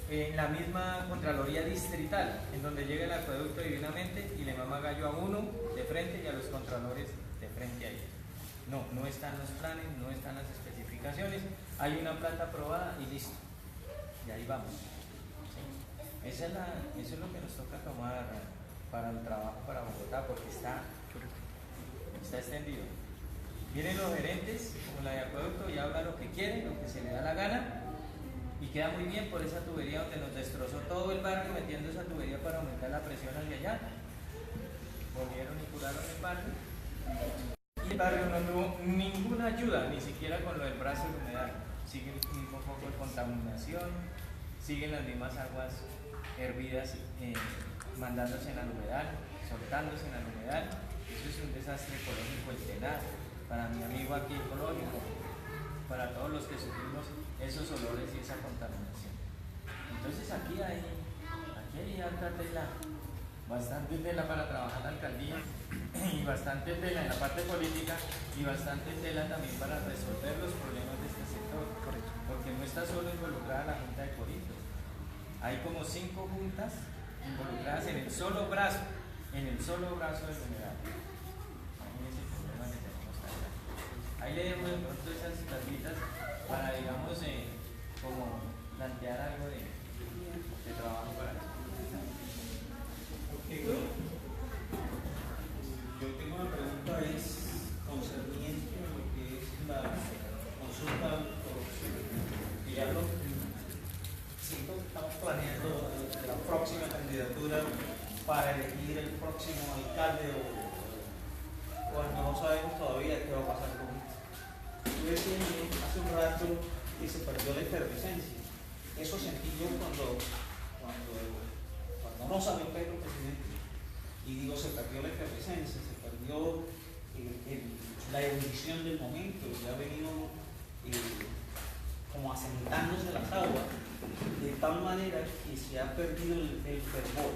en la misma Contraloría distrital, en donde llega el acueducto divinamente y le mama gallo a uno de frente y a los contralores de frente a ellos. No están los planes, no están las especificaciones, hay una planta aprobada y listo, y ahí vamos. ¿Sí? Eso es lo que nos toca tomar para el trabajo para Bogotá, porque está extendido. Vienen los gerentes, como la de acueducto, y habla lo que quieren, lo que se le da la gana, y queda muy bien por esa tubería donde nos destrozó todo el barrio metiendo esa tubería para aumentar la presión hacia allá. Volvieron y curaron el barrio. Y el barrio no tuvo ninguna ayuda, ni siquiera con lo del brazo de humedad. Sigue el mismo foco de contaminación, siguen las mismas aguas hervidas mandándose en la humedad, soltándose en la humedad. Eso es un desastre ecológico el tenaz. Para mi amigo aquí ecológico, para todos los que sufrimos esos olores y esa contaminación. Entonces aquí hay alta tela, bastante tela para trabajar la alcaldía, y bastante tela en la parte política, y bastante tela también para resolver los problemas de este sector. Correcto. Porque no está solo involucrada la Junta de Corinto, hay como 5 juntas involucradas en el solo brazo del humedal. Ahí le dejo de pronto esas tablitas para, digamos, como plantear algo de trabajo para eso. estamos planeando la próxima candidatura para elegir el próximo alcalde o bueno, no sabemos todavía qué va a pasar con esto. Yo decía hace un rato que se perdió la efervescencia. Eso sentí yo cuando no salió Pedro presidente. Y digo, se perdió la efervescencia, se perdió la ebullición del momento, ya ha venido como asentándose las aguas, de tal manera que se ha perdido el fervor.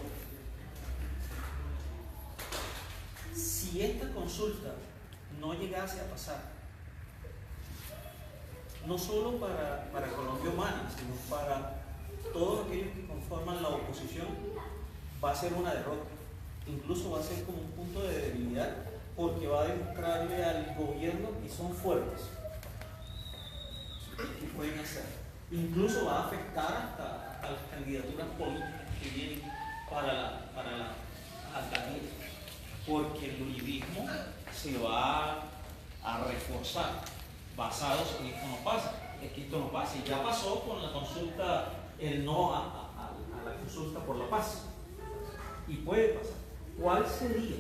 Si esta consulta no llegase a pasar, no solo para Colombia Humana, sino para todos aquellos que conforman la oposición, va a ser una derrota. Incluso va a ser como un punto de debilidad, porque va a demostrarle al gobierno que son fuertes, que pueden hacer. Incluso va a afectar hasta a las candidaturas políticas que vienen para la alcaldía, porque el uribismo se va a reforzar basados en que esto no pasa. Es que esto no pasa, y ya pasó con la consulta, el no a la consulta por la paz, y puede pasar. ¿Cuál sería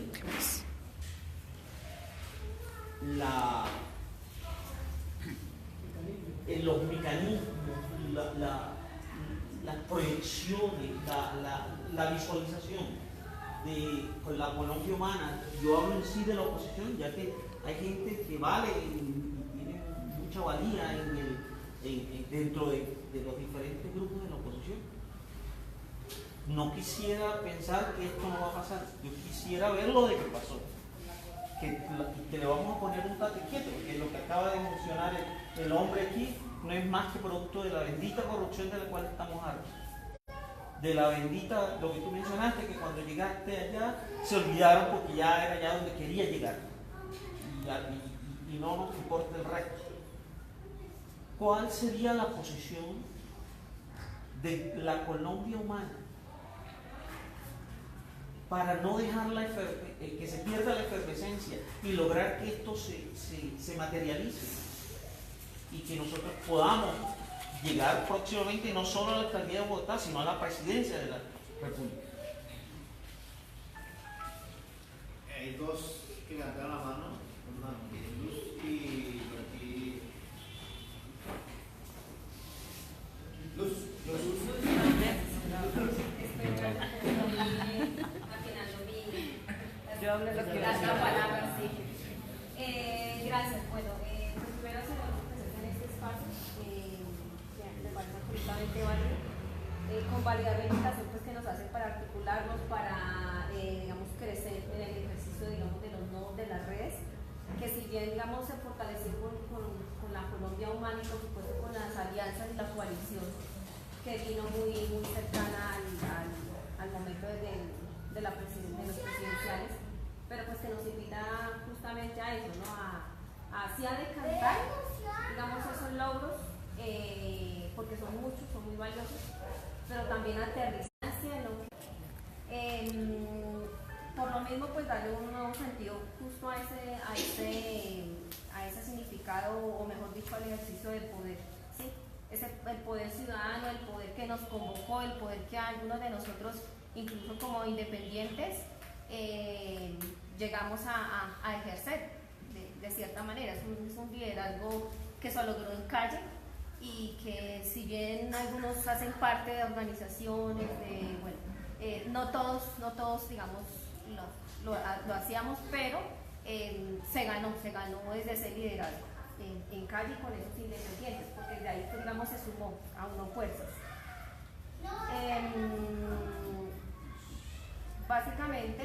los mecanismos, las proyecciones, la visualización de la Colombia Humana? Yo hablo en sí de la oposición, ya que hay gente que vale y tiene mucha valía dentro de los diferentes grupos de la oposición. No quisiera pensar que esto no va a pasar. Yo quisiera ver lo de que pasó. Que le vamos a poner un tate quieto, porque lo que acaba de mencionar el hombre aquí no es más que producto de la bendita corrupción de la cual estamos hartos. De la bendita, lo que tú mencionaste, que cuando llegaste allá se olvidaron porque ya era allá donde quería llegar. Y no nos importa el resto. ¿Cuál sería la posición de la Colombia Humana para no dejar que se pierda la efervescencia y lograr que esto se materialice y que nosotros podamos llegar próximamente no solo a la alcaldía de Bogotá, sino a la presidencia de la República? Hay dos que levantaron la mano, Luz y aquí. Luz. Yo hablo lo que las palabras, sí. Gracias. Bueno, pues primero se nos presenta en este espacio, me parece absolutamente válido, convalidar la invitación pues, que nos hacen para articularnos, para digamos, crecer en el ejercicio digamos, de los nodos de las redes, que si bien digamos, se fortaleció con la Colombia Humana y por supuesto con las alianzas y la coalición, que vino muy cercana al momento de los presidenciales, pero pues que nos invita justamente a eso, ¿no? a decantar, digamos, esos logros, porque son muchos, son muy valiosos, pero también aterrizar en lo que, por lo mismo, pues darle un nuevo sentido justo a ese significado, o mejor dicho, al ejercicio del poder, ¿sí? El poder ciudadano, el poder que nos convocó, el poder que algunos de nosotros, incluso como independientes, llegamos a ejercer de cierta manera. Es un liderazgo que se logró en calle y que si bien algunos hacen parte de organizaciones, no todos digamos lo hacíamos, pero se ganó desde ese liderazgo en calle con esos independientes, porque de ahí pues, digamos se sumó a uno fuerzas. Básicamente,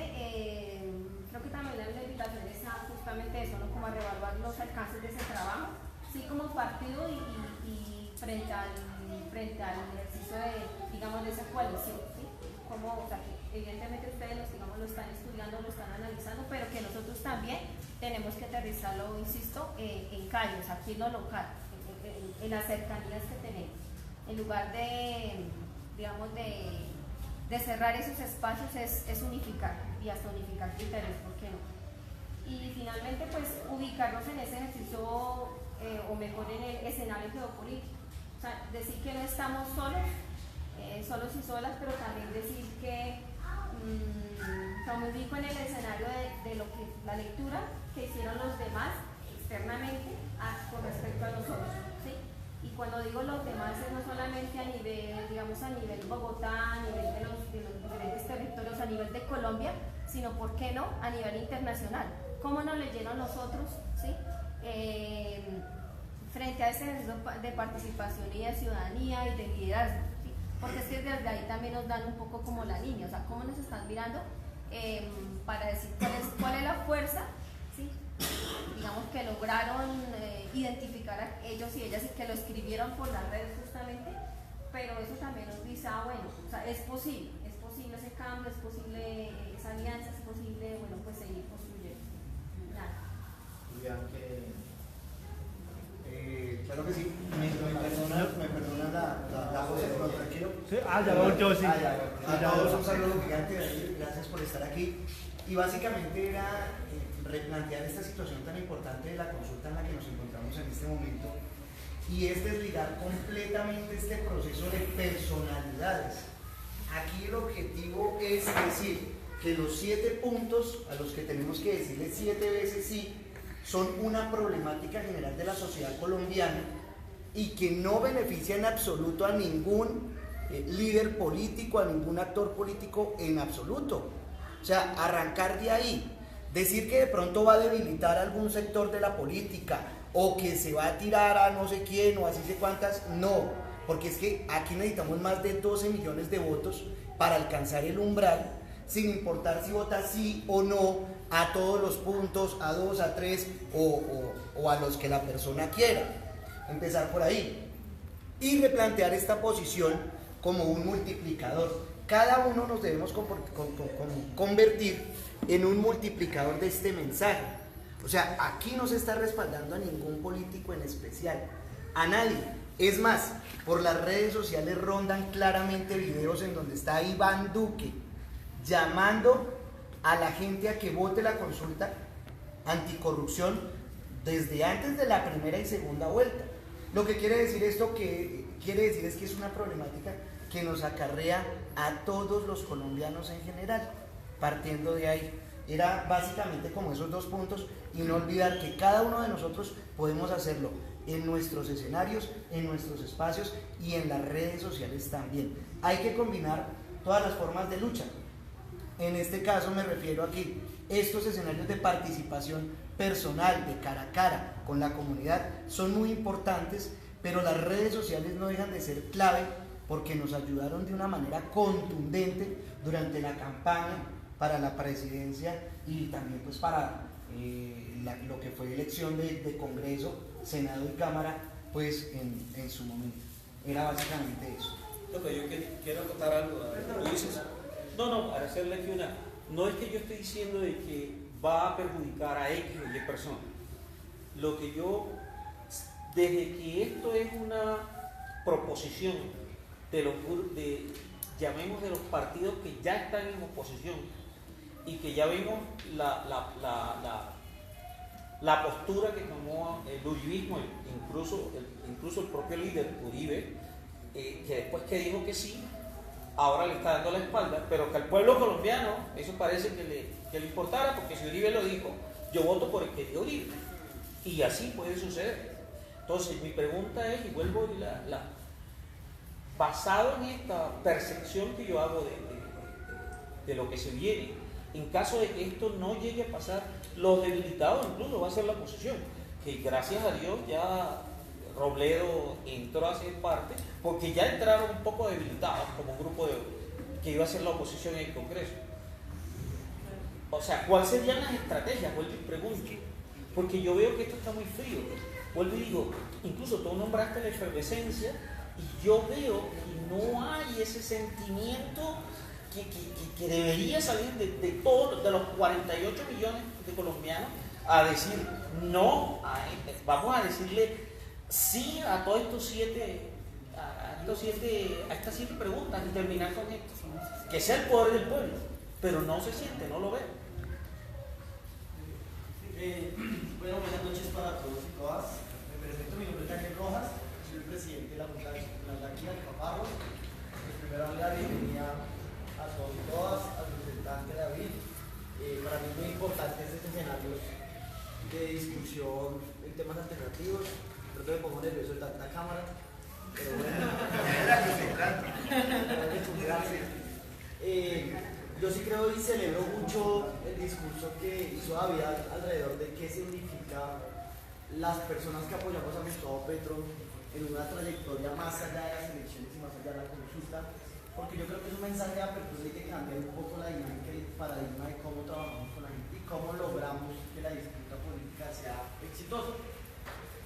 creo que también la invitación es justamente eso, ¿no? Como a reevaluar los alcances de ese trabajo, sí como partido y frente al ejercicio de esa coalición, ¿sí? Como, o sea, que evidentemente ustedes lo están estudiando, lo están analizando, pero que nosotros también tenemos que aterrizarlo, insisto, en calles, aquí en lo local, en las cercanías que tenemos, en lugar de, digamos, de cerrar esos espacios es unificar y hasta unificar criterios, ¿por qué no? Y finalmente pues ubicarnos en ese ejercicio o mejor en el escenario geopolítico, o sea, decir que no estamos solos solos y solas, pero también decir que estamos rico en el escenario de lo que la lectura que hicieron los demás externamente con respecto a nosotros, ¿sí? Y cuando digo los demás es no solamente a nivel, digamos, a nivel Bogotá, a nivel de los diferentes territorios, a nivel de Colombia, sino, ¿por qué no?, a nivel internacional. ¿Cómo nos leyeron nosotros, ¿sí? Frente a ese ejercicio de participación y de ciudadanía y de liderazgo, ¿sí? Porque es que desde ahí también nos dan un poco como la línea, o sea, cómo nos están mirando para decir cuál es la fuerza, ¿sí?, digamos, que lograron identificar a ellos y ellas y que lo escribieron por las redes justamente, pero eso también nos dice, bueno, o sea, es posible ese cambio, es posible esa alianza, es posible, bueno, pues seguir construyendo. Nada. Claro que sí, me perdona la voz de pronto, tranquilo. Sí, ya lo yo sí. A todos un saludo gigante, David, gracias por estar aquí. Y básicamente era replantear esta situación tan importante de la consulta en la que nos encontramos en este momento, y es desligar completamente este proceso de personalidades. Aquí el objetivo es decir que los 7 puntos a los que tenemos que decirle 7 veces sí son una problemática general de la sociedad colombiana y que no beneficia en absoluto a ningún líder político, a ningún actor político en absoluto. O sea, arrancar de ahí, decir que de pronto va a debilitar algún sector de la política o que se va a tirar a no sé quién o así sé cuántas, no, porque es que aquí necesitamos más de 12 millones de votos para alcanzar el umbral, sin importar si vota sí o no a todos los puntos, a 2, a 3 o a los que la persona quiera. Empezar por ahí y replantear esta posición como un multiplicador. Cada uno nos debemos convertir en un multiplicador de este mensaje. O sea, aquí no se está respaldando a ningún político en especial, a nadie. Es más, por las redes sociales rondan claramente videos en donde está Iván Duque llamando a la gente a que vote la consulta anticorrupción desde antes de la primera y segunda vuelta. Lo que quiere decir esto, que quiere decir es que es una problemática que nos acarrea a todos los colombianos en general. Partiendo de ahí, era básicamente como esos 2 puntos, y no olvidar que cada uno de nosotros podemos hacerlo en nuestros escenarios, en nuestros espacios y en las redes sociales también. Hay que combinar todas las formas de lucha. En este caso me refiero a que estos escenarios de participación personal, de cara a cara con la comunidad, son muy importantes, pero las redes sociales no dejan de ser clave porque nos ayudaron de una manera contundente durante la campaña para la presidencia y también pues para lo que fue elección de Congreso, Senado y Cámara, pues en su momento. Era básicamente eso. Yo quiero acotar algo. ¿Tú dices? No, para hacerle aquí una. No es que yo esté diciendo de que va a perjudicar a X o Y personas. Lo que yo, desde que esto es una proposición llamemos de los partidos que ya están en oposición y que ya vimos la postura que tomó el uribismo, incluso el propio líder Uribe, que después que dijo que sí, ahora le está dando la espalda, pero que al pueblo colombiano eso parece que le importara, porque si Uribe lo dijo, yo voto por el que dijo Uribe, y así puede suceder. Entonces mi pregunta es, y vuelvo basado en esta percepción que yo hago de lo que se viene, en caso de que esto no llegue a pasar, los debilitados incluso va a ser la oposición, que gracias a Dios ya Robledo entró a ser parte, porque ya entraron un poco debilitados como un grupo que iba a ser la oposición en el Congreso. O sea, ¿cuáles serían las estrategias? Vuelvo y pregunto, porque yo veo que esto está muy frío. Vuelvo y digo, incluso tú nombraste la efervescencia, y yo veo que no hay ese sentimiento que debería salir de todos, de los 48 millones de colombianos, a decir no, vamos a decirle sí a todos estas 7 preguntas y terminar con esto. Que sea el poder del pueblo, pero no se siente, no lo ve. Bueno, buenas noches para todos y todas. Me presento, mi nombre es Daniel Rojas, soy el presidente de la Junta de Disciplina de Caparros. primero darle la bienvenida a todos y todas, al representante David. Para mí es muy importante estos escenarios de discusión en temas alternativos. Creo que me pongo nervioso de tanta cámara, pero bueno. Yo sí creo y celebro mucho el discurso que hizo David alrededor de qué significa las personas que apoyamos a Gustavo Petro en una trayectoria más allá de las elecciones y más allá de la consulta, porque yo creo que es un mensaje de apertura y que cambia un poco la dinámica y el paradigma de cómo trabajamos con la gente y cómo logramos que la disputa política sea exitosa.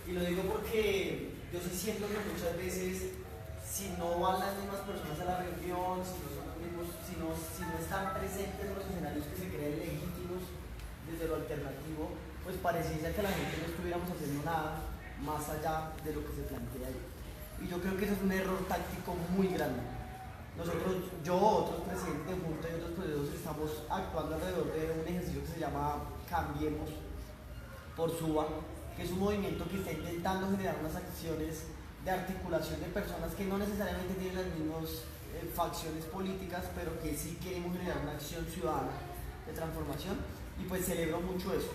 Y lo digo porque yo sí siento que muchas veces, si no van las mismas personas a la reunión, si no son los mismos, si no están presentes los escenarios que se creen legítimos desde lo alternativo, pues pareciera que la gente no estuviéramos haciendo nada más allá de lo que se plantea ahí. Y yo creo que eso es un error táctico muy grande. Nosotros, yo, otros presidentes de Junta y otros procesos estamos actuando alrededor de un ejercicio que se llama Cambiemos por Suba, que es un movimiento que está intentando generar unas acciones de articulación de personas que no necesariamente tienen las mismas facciones políticas, pero que sí queremos generar una acción ciudadana de transformación, y pues celebro mucho eso.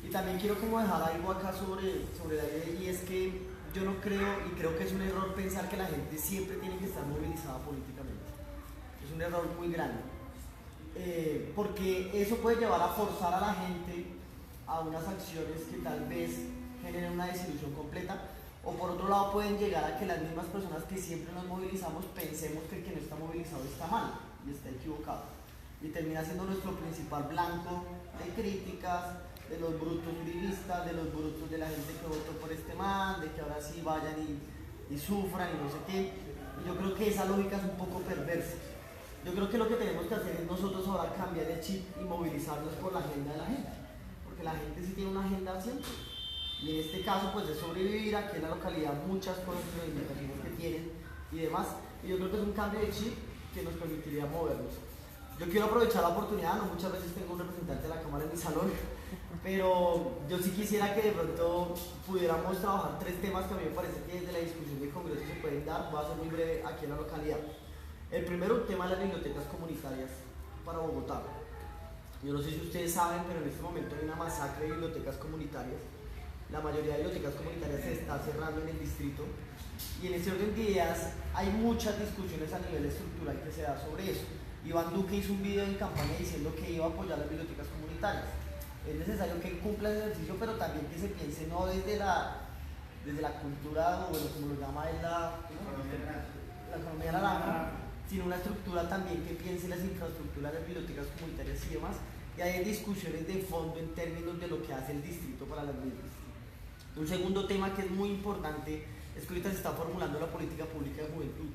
Y también quiero como dejar algo acá sobre la idea, y es que yo no creo, y creo que es un error pensar que la gente siempre tiene que estar movilizada políticamente. Es un error muy grande, porque eso puede llevar a forzar a la gente a unas acciones que tal vez generen una desilusión completa, o por otro lado pueden llegar a que las mismas personas que siempre nos movilizamos pensemos que el que no está movilizado está mal y está equivocado, y termina siendo nuestro principal blanco de críticas, de los brutos uribistas, de los brutos de la gente que votó por este man, de que ahora sí vayan y sufran y no sé qué. Y yo creo que esa lógica es un poco perversa. Yo creo que lo que tenemos que hacer es nosotros ahora cambiar el chip y movilizarnos por la agenda de la gente, porque la gente sí tiene una agenda siempre, y en este caso pues de sobrevivir aquí en la localidad, muchas cosas que tienen y demás, y yo creo que es un cambio de chip que nos permitiría movernos. Yo quiero aprovechar la oportunidad, no muchas veces tengo un representante de la Cámara en mi salón, pero yo sí quisiera que de pronto pudiéramos trabajar 3 temas que a mí me parece que desde la discusión del Congreso se pueden dar. Voy a ser muy breve aquí en la localidad. El primero, un tema de las bibliotecas comunitarias para Bogotá. Yo no sé si ustedes saben, pero en este momento hay una masacre de bibliotecas comunitarias. La mayoría de bibliotecas comunitarias se está cerrando en el distrito, y en ese orden de ideas hay muchas discusiones a nivel estructural que se da sobre eso. Iván Duque hizo un video en campaña diciendo que iba a apoyar las bibliotecas comunitarias. Es necesario que cumpla ese ejercicio, pero también que se piense no desde la cultura, o bueno, como lo llama él, la economía naranja, sino una estructura también que piense las infraestructuras de las bibliotecas comunitarias y demás. Y hay discusiones de fondo en términos de lo que hace el distrito para las mismas. Un segundo tema que es muy importante es que ahorita se está formulando la política pública de juventud.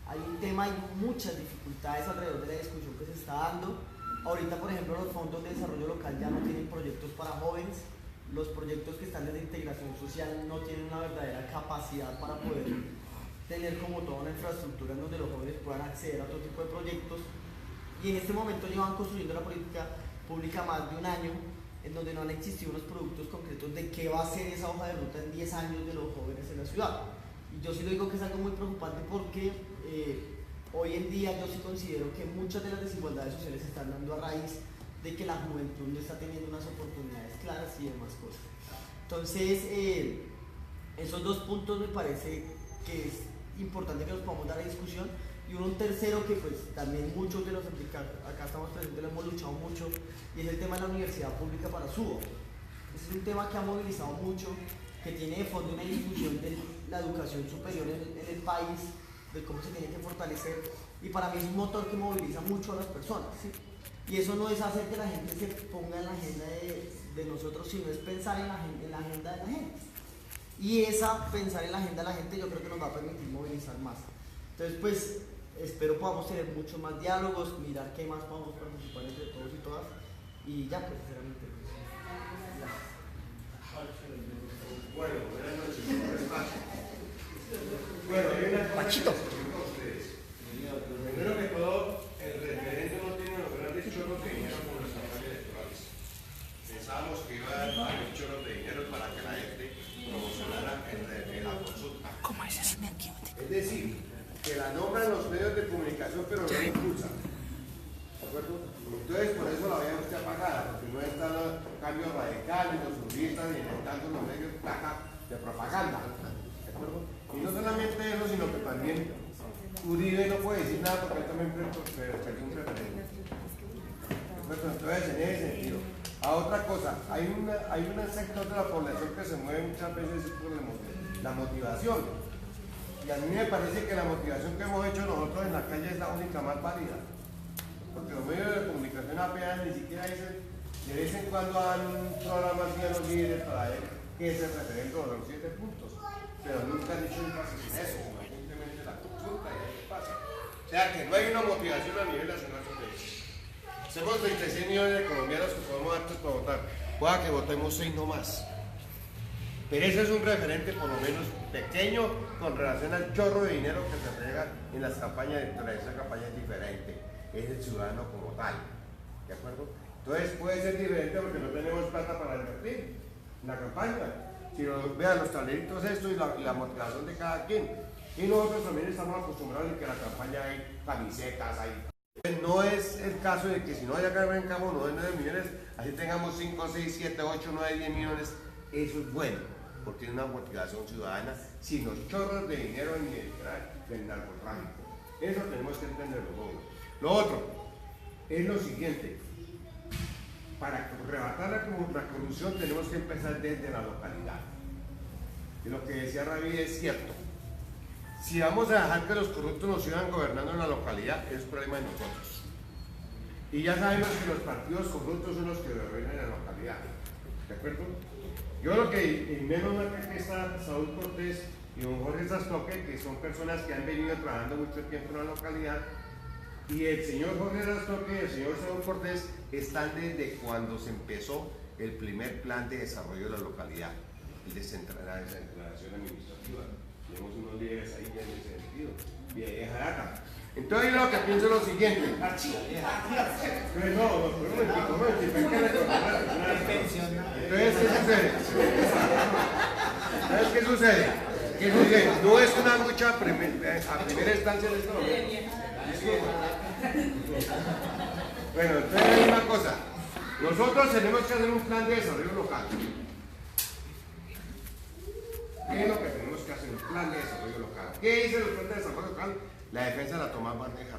Hay un tema, hay muchas dificultades alrededor de la discusión que se está dando. Ahorita, por ejemplo, los fondos de desarrollo local ya no tienen proyectos para jóvenes. Los proyectos que están desde integración social no tienen una verdadera capacidad para poder tener como toda una infraestructura en donde los jóvenes puedan acceder a otro tipo de proyectos. Y en este momento llevan construyendo la política pública más de un año, en donde no han existido unos productos concretos de qué va a ser esa hoja de ruta en 10 años de los jóvenes en la ciudad. Y yo sí lo digo que es algo muy preocupante, porque hoy en día yo sí considero que muchas de las desigualdades sociales se están dando a raíz de que la juventud no está teniendo unas oportunidades claras y demás cosas. Entonces, esos 2 puntos me parece que es importante que nos podamos dar a discusión. Y un tercero que pues también muchos de los acá estamos presentes lo hemos luchado mucho, y es el tema de la universidad pública para Suba. Ese es un tema que ha movilizado mucho, que tiene de fondo una discusión de la educación superior en el país, de cómo se tiene que fortalecer, y para mí es un motor que moviliza mucho a las personas, ¿sí? Y eso no es hacer que la gente se ponga en la agenda de nosotros, sino es pensar en la agenda de la gente. Y pensar en la agenda de la gente yo creo que nos va a permitir movilizar más. Entonces pues espero podamos tener muchos más diálogos, mirar qué más podemos participar entre todos y todas, y ya pues sinceramente. Bueno, buenas noches, bueno, hay una cosa que pregunto a ustedes. Primero que todo, el referente no tiene los grandes chorros de dinero como las campañas electorales. Pensábamos que iba a haber chorros de dinero para que la gente promocionara en la consulta. ¿Cómo es eso? Es decir, que la nombran los medios de comunicación pero no la impulsa. ¿De acuerdo? Entonces, por eso la veía usted apagada, porque no están los cambios radicales, los turistas, ni inventando los medios de propaganda. ¿De acuerdo? Y no solamente eso, sino que también Uribe no puede decir nada porque él también perdió un referéndum. Entonces, en ese sentido. A otra cosa, hay un sector de la población que se mueve muchas veces por la motivación. Y a mí me parece que la motivación que hemos hecho nosotros en la calle es la única más válida. Porque los medios de comunicación apenas ni siquiera dicen, de vez en cuando dan programas y a los líderes para ver qué es el referéndum de los 7 puntos. Pero nunca han dicho énfasis en eso, simplemente la consulta y ahí pasa. O sea que no hay una motivación a nivel nacional sobre eso. Somos 26 millones de colombianos que somos aptos para votar. Pueda que votemos 6 no más. Pero ese es un referente por lo menos pequeño con relación al chorro de dinero que se entrega en las campañas. Dentro de esa campaña es diferente. Es el ciudadano como tal. ¿De acuerdo? Entonces puede ser diferente porque no tenemos plata para invertir en la campaña. Si vean los tableritos esto y la motivación de cada quien. Y nosotros también estamos acostumbrados a que en la campaña hay camisetas, hay... No es el caso de que si no haya carga en cabo, no de 9 millones, así tengamos 5, 6, 7, 8, 9, 10 millones, eso es bueno, porque es una motivación ciudadana sin los chorros de dinero ni del narcotráfico. Eso tenemos que entenderlo. Lo otro es lo siguiente, para rebatar la corrupción tenemos que empezar desde la localidad. Y lo que decía Ravi es cierto. Si vamos a dejar que los corruptos nos sigan gobernando en la localidad, es problema de nosotros. Y ya sabemos que los partidos corruptos son los que gobiernan en la localidad. ¿De acuerdo? Yo lo que, y menos mal que aquí está Saúl Cortés y don Jorge Sastoque, que son personas que han venido trabajando mucho tiempo en la localidad, y el señor Jorge Sastoque y el señor Saúl Cortés están desde cuando se empezó el primer plan de desarrollo de la localidad, el de la descentralización administrativa. Tenemos unos líderes ahí ya en ese sentido, vieja data. Entonces yo lo que pienso es lo siguiente. Entonces, ¿qué sucede? No es una lucha a primera instancia de esto. Bueno, entonces hay una cosa. Nosotros tenemos que hacer un plan de desarrollo local. ¿Qué es lo que tenemos que hacer? Un plan de desarrollo local. ¿Qué dice el plan de desarrollo local? La defensa de la Tomás Bandeja.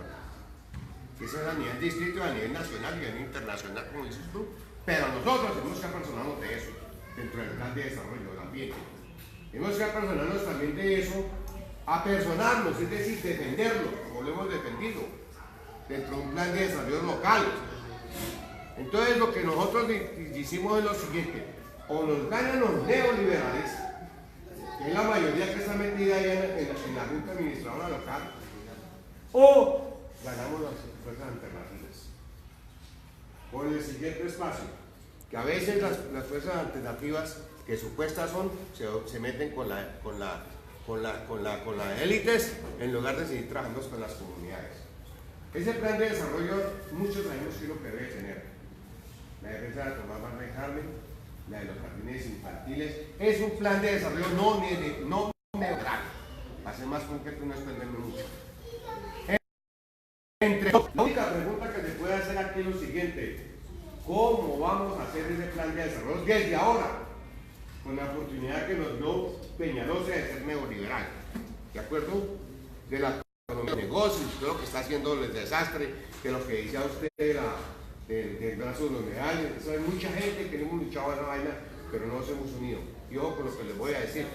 Eso es a nivel distrito, a nivel nacional y a nivel internacional, como dices tú. Pero nosotros tenemos que apersonarnos de eso, dentro del plan de desarrollo del ambiente. Tenemos que apersonarnos también de eso, apersonarnos, es decir, defenderlo, como lo hemos defendido, dentro de un plan de desarrollo local. Entonces, lo que nosotros hicimos es lo siguiente: o nos ganan los neoliberales, que es la mayoría que está metida ahí en la Junta Administradora Local, o ganamos las fuerzas alternativas. Por el siguiente espacio, que a veces las fuerzas alternativas que supuestas son, se meten con las élites en lugar de seguir trabajando con las comunidades. Ese plan de desarrollo, muchos sabemos que es lo que debe tener. La defensa de la Tomás Bandeja, la de los jardines infantiles, es un plan de desarrollo no neutral. Para ser más concreto, no extenderlo mucho. La única pregunta que se puede hacer aquí es lo siguiente: ¿cómo vamos a hacer ese plan de desarrollo desde ahora? Con la oportunidad que nos dio Peñalosa de ser neoliberal, ¿de acuerdo? De la economía de negocios, de lo que está haciendo el desastre, de lo que decía usted del brazo de los leales. Hay mucha gente que hemos luchado a esa vaina, pero no nos hemos unido. Y ojo con lo que les voy a decir: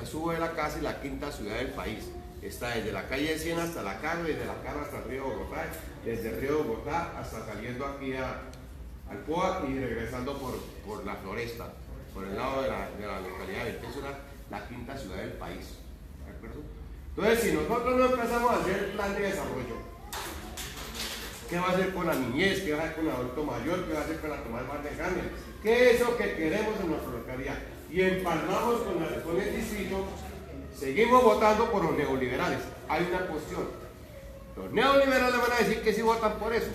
Subo de la casa y la quinta ciudad del país. Está desde la calle de Siena hasta la Caro, desde la Caro hasta el río Bogotá, desde el río Bogotá hasta saliendo aquí al Poa y regresando por la Floresta, por el lado de la localidad de Beltésura, la quinta ciudad del país. ¿De acuerdo? Entonces, si nosotros no empezamos a hacer el plan de desarrollo, ¿qué va a hacer con la niñez? ¿Qué va a hacer con el adulto mayor? ¿Qué va a hacer con la Tomás Bandeja? ¿Qué es lo que queremos en nuestra localidad? Y empalmamos con el distrito. Seguimos votando por los neoliberales. Hay una cuestión: los neoliberales van a decir que sí votan por eso.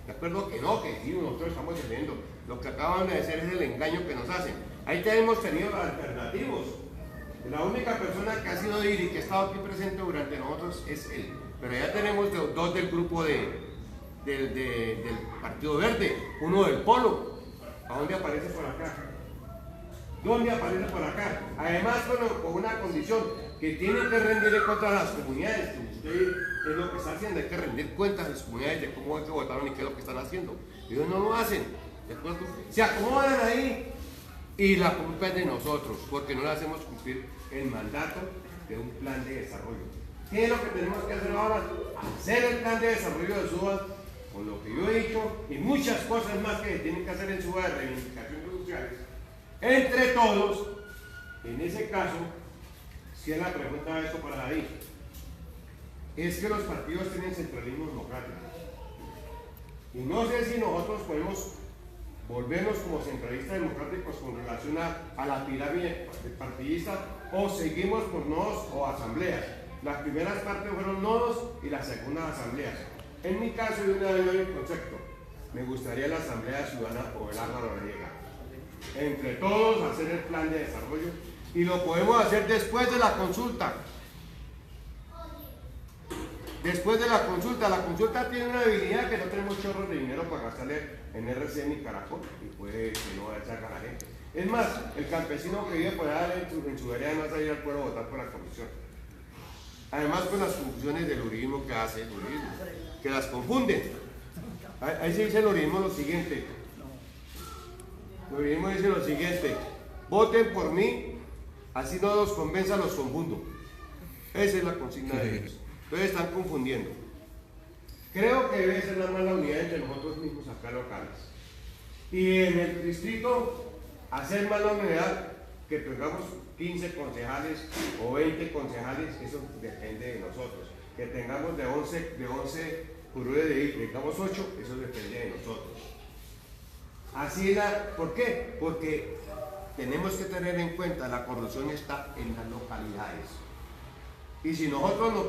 ¿De acuerdo? Que no, que sí, nosotros estamos defendiendo. Lo que acaban de hacer es el engaño que nos hacen. Ahí hemos tenido los alternativos. La única persona que ha sido y que ha estado aquí presente durante nosotros es él. pero ya tenemos dos del grupo del Partido Verde, uno del Polo. ¿A dónde aparece por acá? ¿Dónde aparece por acá? Además con una condición, que tienen que rendir cuentas a las comunidades, que usted es lo que está haciendo, hay que rendir cuentas a las comunidades de cómo es que votaron y qué es lo que están haciendo. Ellos no lo hacen, ¿de acuerdo? Se acomodan ahí y la culpa es de nosotros, porque no le hacemos cumplir el mandato de un plan de desarrollo. ¿Qué es lo que tenemos que hacer ahora? Hacer el plan de desarrollo de Suba, con lo que yo he dicho, y muchas cosas más que tienen que hacer en Suba de reivindicaciones sociales, entre todos. En ese caso, si es la pregunta de esto para David, es que los partidos tienen centralismo democrático. Y no sé si nosotros podemos volvernos como centralistas democráticos con relación a la pirámide partidista, o seguimos por nodos o asambleas. Las primeras partes fueron nodos y las segundas asambleas. En mi caso, de una vez doy el concepto, me gustaría la Asamblea Ciudadana o el Álvaro Noriega. Entre todos hacer el plan de desarrollo, y lo podemos hacer después de la consulta. Después de la consulta tiene una habilidad que no tenemos chorros de dinero para gastarle en RC ni Caracol, y puede que no echar a la gente. Es más, el campesino que vive por allá en su vereda no va a salir al pueblo a votar por la comisión. Además, con las confusiones del uribismo que hace el uribismo, que las confunden. Ahí se dice el uribismo lo siguiente. El uribismo dice lo siguiente: voten por mí, así no los convenza, los confundo. Esa es la consigna de ellos. Entonces están confundiendo. Creo que debe ser la mala unidad entre nosotros mismos acá locales. Y en el distrito, hacer mala unidad, que tengamos 15 concejales o 20 concejales, eso depende de nosotros. Que tengamos de 11 curules de ir, tengamos 8, eso depende de nosotros. Así ¿por qué? Porque tenemos que tener en cuenta, la corrupción está en las localidades. Y si nosotros,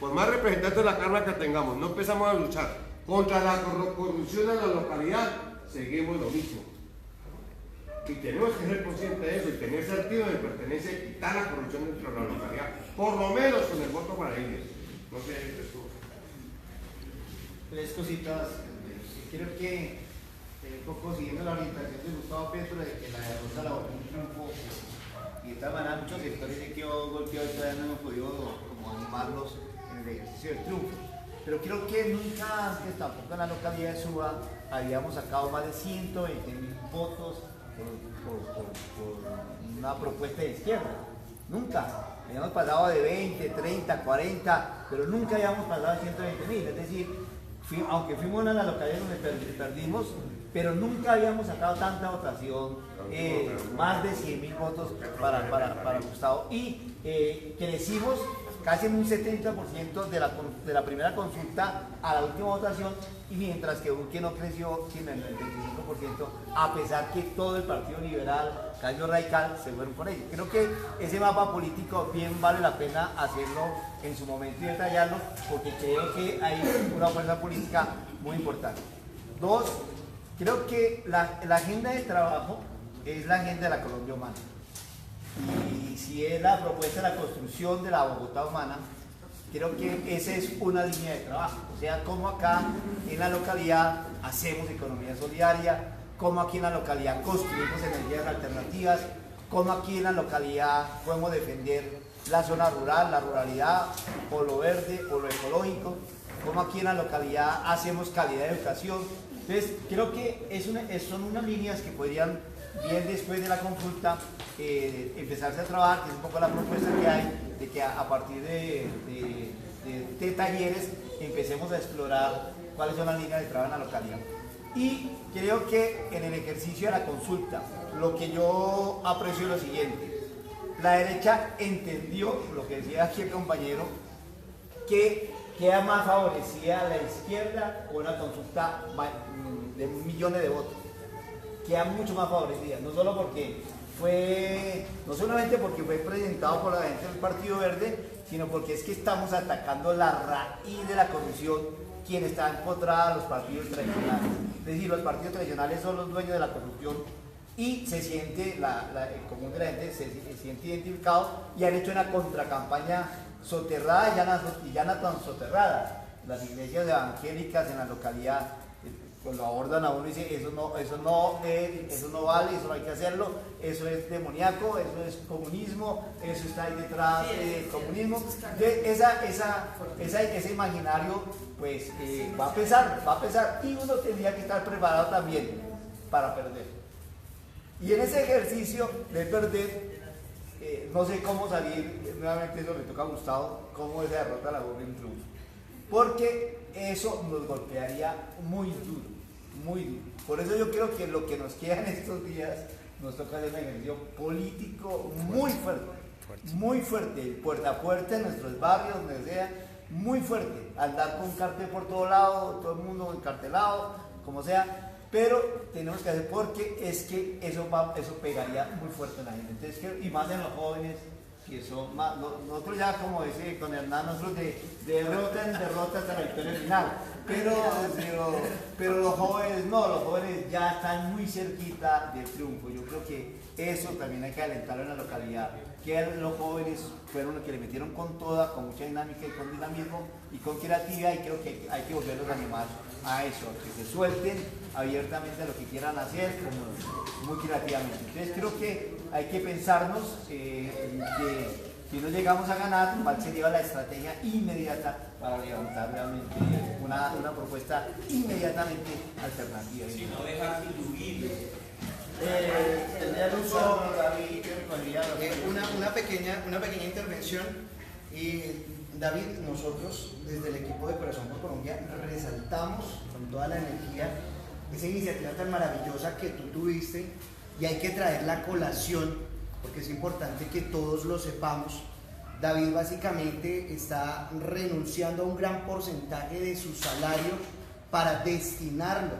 por más representantes de la Cámara que tengamos, no empezamos a luchar contra la corrupción en la localidad, seguimos lo mismo. Y tenemos que ser conscientes de eso y tener sentido de pertenencia y quitar la corrupción dentro de la localidad, por lo menos con el voto para ellos. No sé, tres cositas. Creo que un poco siguiendo la orientación de Gustavo Petro de que la derrota la volvió un triunfo, y de tal manera muchos sectores se quedó golpeados y todavía no hemos podido como animarlos en el ejercicio del triunfo. Pero creo que nunca antes, tampoco en la localidad de Suba, habíamos sacado más de 120.000 votos por una propuesta de izquierda. Nunca. Habíamos pasado de 20, 30, 40, pero nunca habíamos pasado de 120.000. Es decir, aunque fuimos una de las localidades donde perdimos, pero nunca habíamos sacado tanta votación, más de 100.000 votos para Gustavo. Y crecimos casi en un 70% de la primera consulta a la última votación, y mientras que Duque no creció sino en el 25%, a pesar que todo el Partido Liberal, Cambio Radical, se fueron por ello. Creo que ese mapa político bien vale la pena hacerlo en su momento y detallarlo, porque creo que hay una fuerza política muy importante. Dos, creo que la agenda de trabajo es la agenda de la Colombia humana. Y si es la propuesta de la construcción de la Bogotá humana, creo que esa es una línea de trabajo. O sea, cómo acá en la localidad hacemos economía solidaria, cómo aquí en la localidad construimos energías alternativas, cómo aquí en la localidad podemos defender la zona rural, la ruralidad, o lo verde, o lo ecológico, cómo aquí en la localidad hacemos calidad de educación. Entonces, creo que son unas líneas que podrían, bien después de la consulta, empezarse a trabajar, que es un poco la propuesta que hay, de que a partir de talleres empecemos a explorar cuáles son las líneas de trabajo en la localidad. Y creo que en el ejercicio de la consulta, lo que yo aprecio es lo siguiente: la derecha entendió lo que decía aquí el compañero, que queda más favorecida a la izquierda con una consulta de millones de votos. Queda mucho más favorecida, no solamente porque fue presentado por la gente del Partido Verde, sino porque es que estamos atacando la raíz de la corrupción, quien está empotrada a los partidos tradicionales. Es decir, los partidos tradicionales son los dueños de la corrupción, y se siente, el común de la gente se siente identificado, y han hecho una contracampaña soterrada y ya no tan soterrada. Las iglesias evangélicas en la localidad pues lo abordan a uno y dicen eso no vale, eso no hay que hacerlo, eso es demoníaco, eso es comunismo, eso está ahí detrás del comunismo. Ese imaginario pues va a pesar y uno tendría que estar preparado también para perder. Y en ese ejercicio de perder, no sé cómo salir, nuevamente eso le toca a Gustavo, cómo esa derrota la vuelve un triunfo. Porque eso nos golpearía muy duro. Por eso yo creo que lo que nos queda en estos días nos toca hacer un ejercicio político muy fuerte, puerta a puerta en nuestros barrios, donde sea, muy fuerte, andar con cartel por todo lado, todo el mundo encartelado, como sea, pero tenemos que hacer porque es que eso pegaría muy fuerte en la gente. Entonces, y más en los jóvenes, que son más, nosotros ya como dice con Hernán, nosotros de derrota en derrota hasta la victoria final, pero los jóvenes no, los jóvenes ya están muy cerquita del triunfo. Yo creo que eso también hay que alentarlo en la localidad, que los jóvenes fueron los que le metieron con toda, con mucha dinámica y con dinamismo y con creatividad, y creo que hay que volverlos a animar a eso, a que se suelten abiertamente lo que quieran hacer, muy creativamente. Entonces creo que hay que pensarnos que si no llegamos a ganar, cuál sería la estrategia inmediata para levantar realmente una propuesta inmediatamente alternativa. Si no dejar diluir. Una pequeña intervención. David, nosotros desde el equipo de Corazón por Colombia resaltamos con toda la energía esa iniciativa tan maravillosa que tú tuviste, y hay que traerla a colación porque es importante que todos lo sepamos. David básicamente está renunciando a un gran porcentaje de su salario para destinarlo,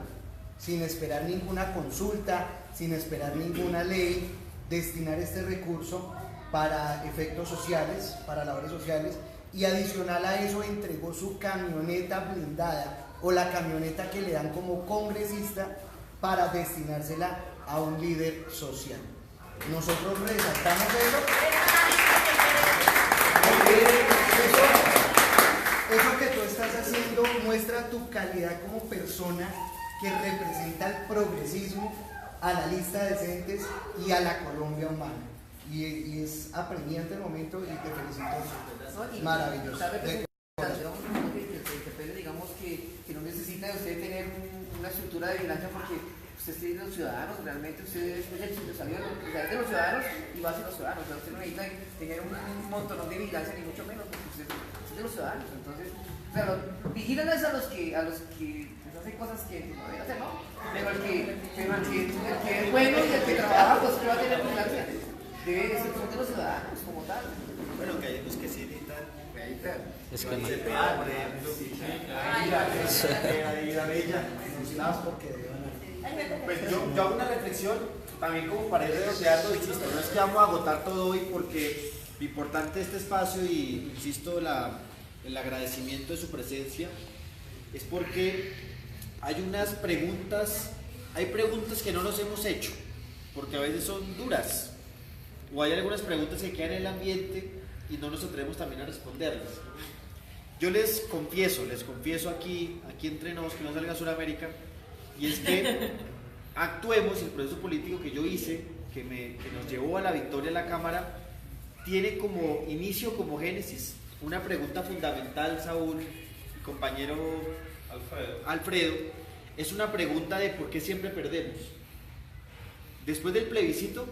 sin esperar ninguna consulta, sin esperar ninguna ley, destinar este recurso para efectos sociales, para labores sociales, y adicional a eso entregó su camioneta blindada o la camioneta que le dan como congresista para destinársela a un líder social. Nosotros resaltamos eso. Eso que tú estás haciendo muestra tu calidad como persona que representa el progresismo, a la lista de decentes y a la Colombia humana. Y es apremiante el momento y te felicito. Maravilloso. Digamos que no necesita de usted tener una estructura de vigilancia, porque usted tiene los ciudadanos, realmente usted es el salió de los ciudadanos y va hacia los ciudadanos. O sea, usted no necesita tener un montón de vigilancia, ni mucho menos, porque usted es de los ciudadanos. Entonces, o sea, vigilan a los que hacen cosas que no deben hacer, ¿no? Pero el que es bueno y el que trabaja, pues que va a tener vigilancia. Debe ser de los ciudadanos como tal. Bueno, que hay unos que sí necesitan. Es que no. Pues yo hago una reflexión también como para ir redondeando, insisto, no es que vamos a agotar todo hoy, porque lo importante de este espacio, y insisto, el agradecimiento de su presencia, es porque hay preguntas que no nos hemos hecho, porque a veces son duras, o hay algunas preguntas que quedan en el ambiente y no nos atrevemos también a responderlas. Yo les confieso aquí entre nos, que no salga a Sudamérica, y es que actuemos. El proceso político que yo hice, que nos llevó a la victoria en la Cámara, tiene como inicio, como génesis, una pregunta fundamental, Saúl, compañero Alfredo, es una pregunta de por qué siempre perdemos. Después del plebiscito,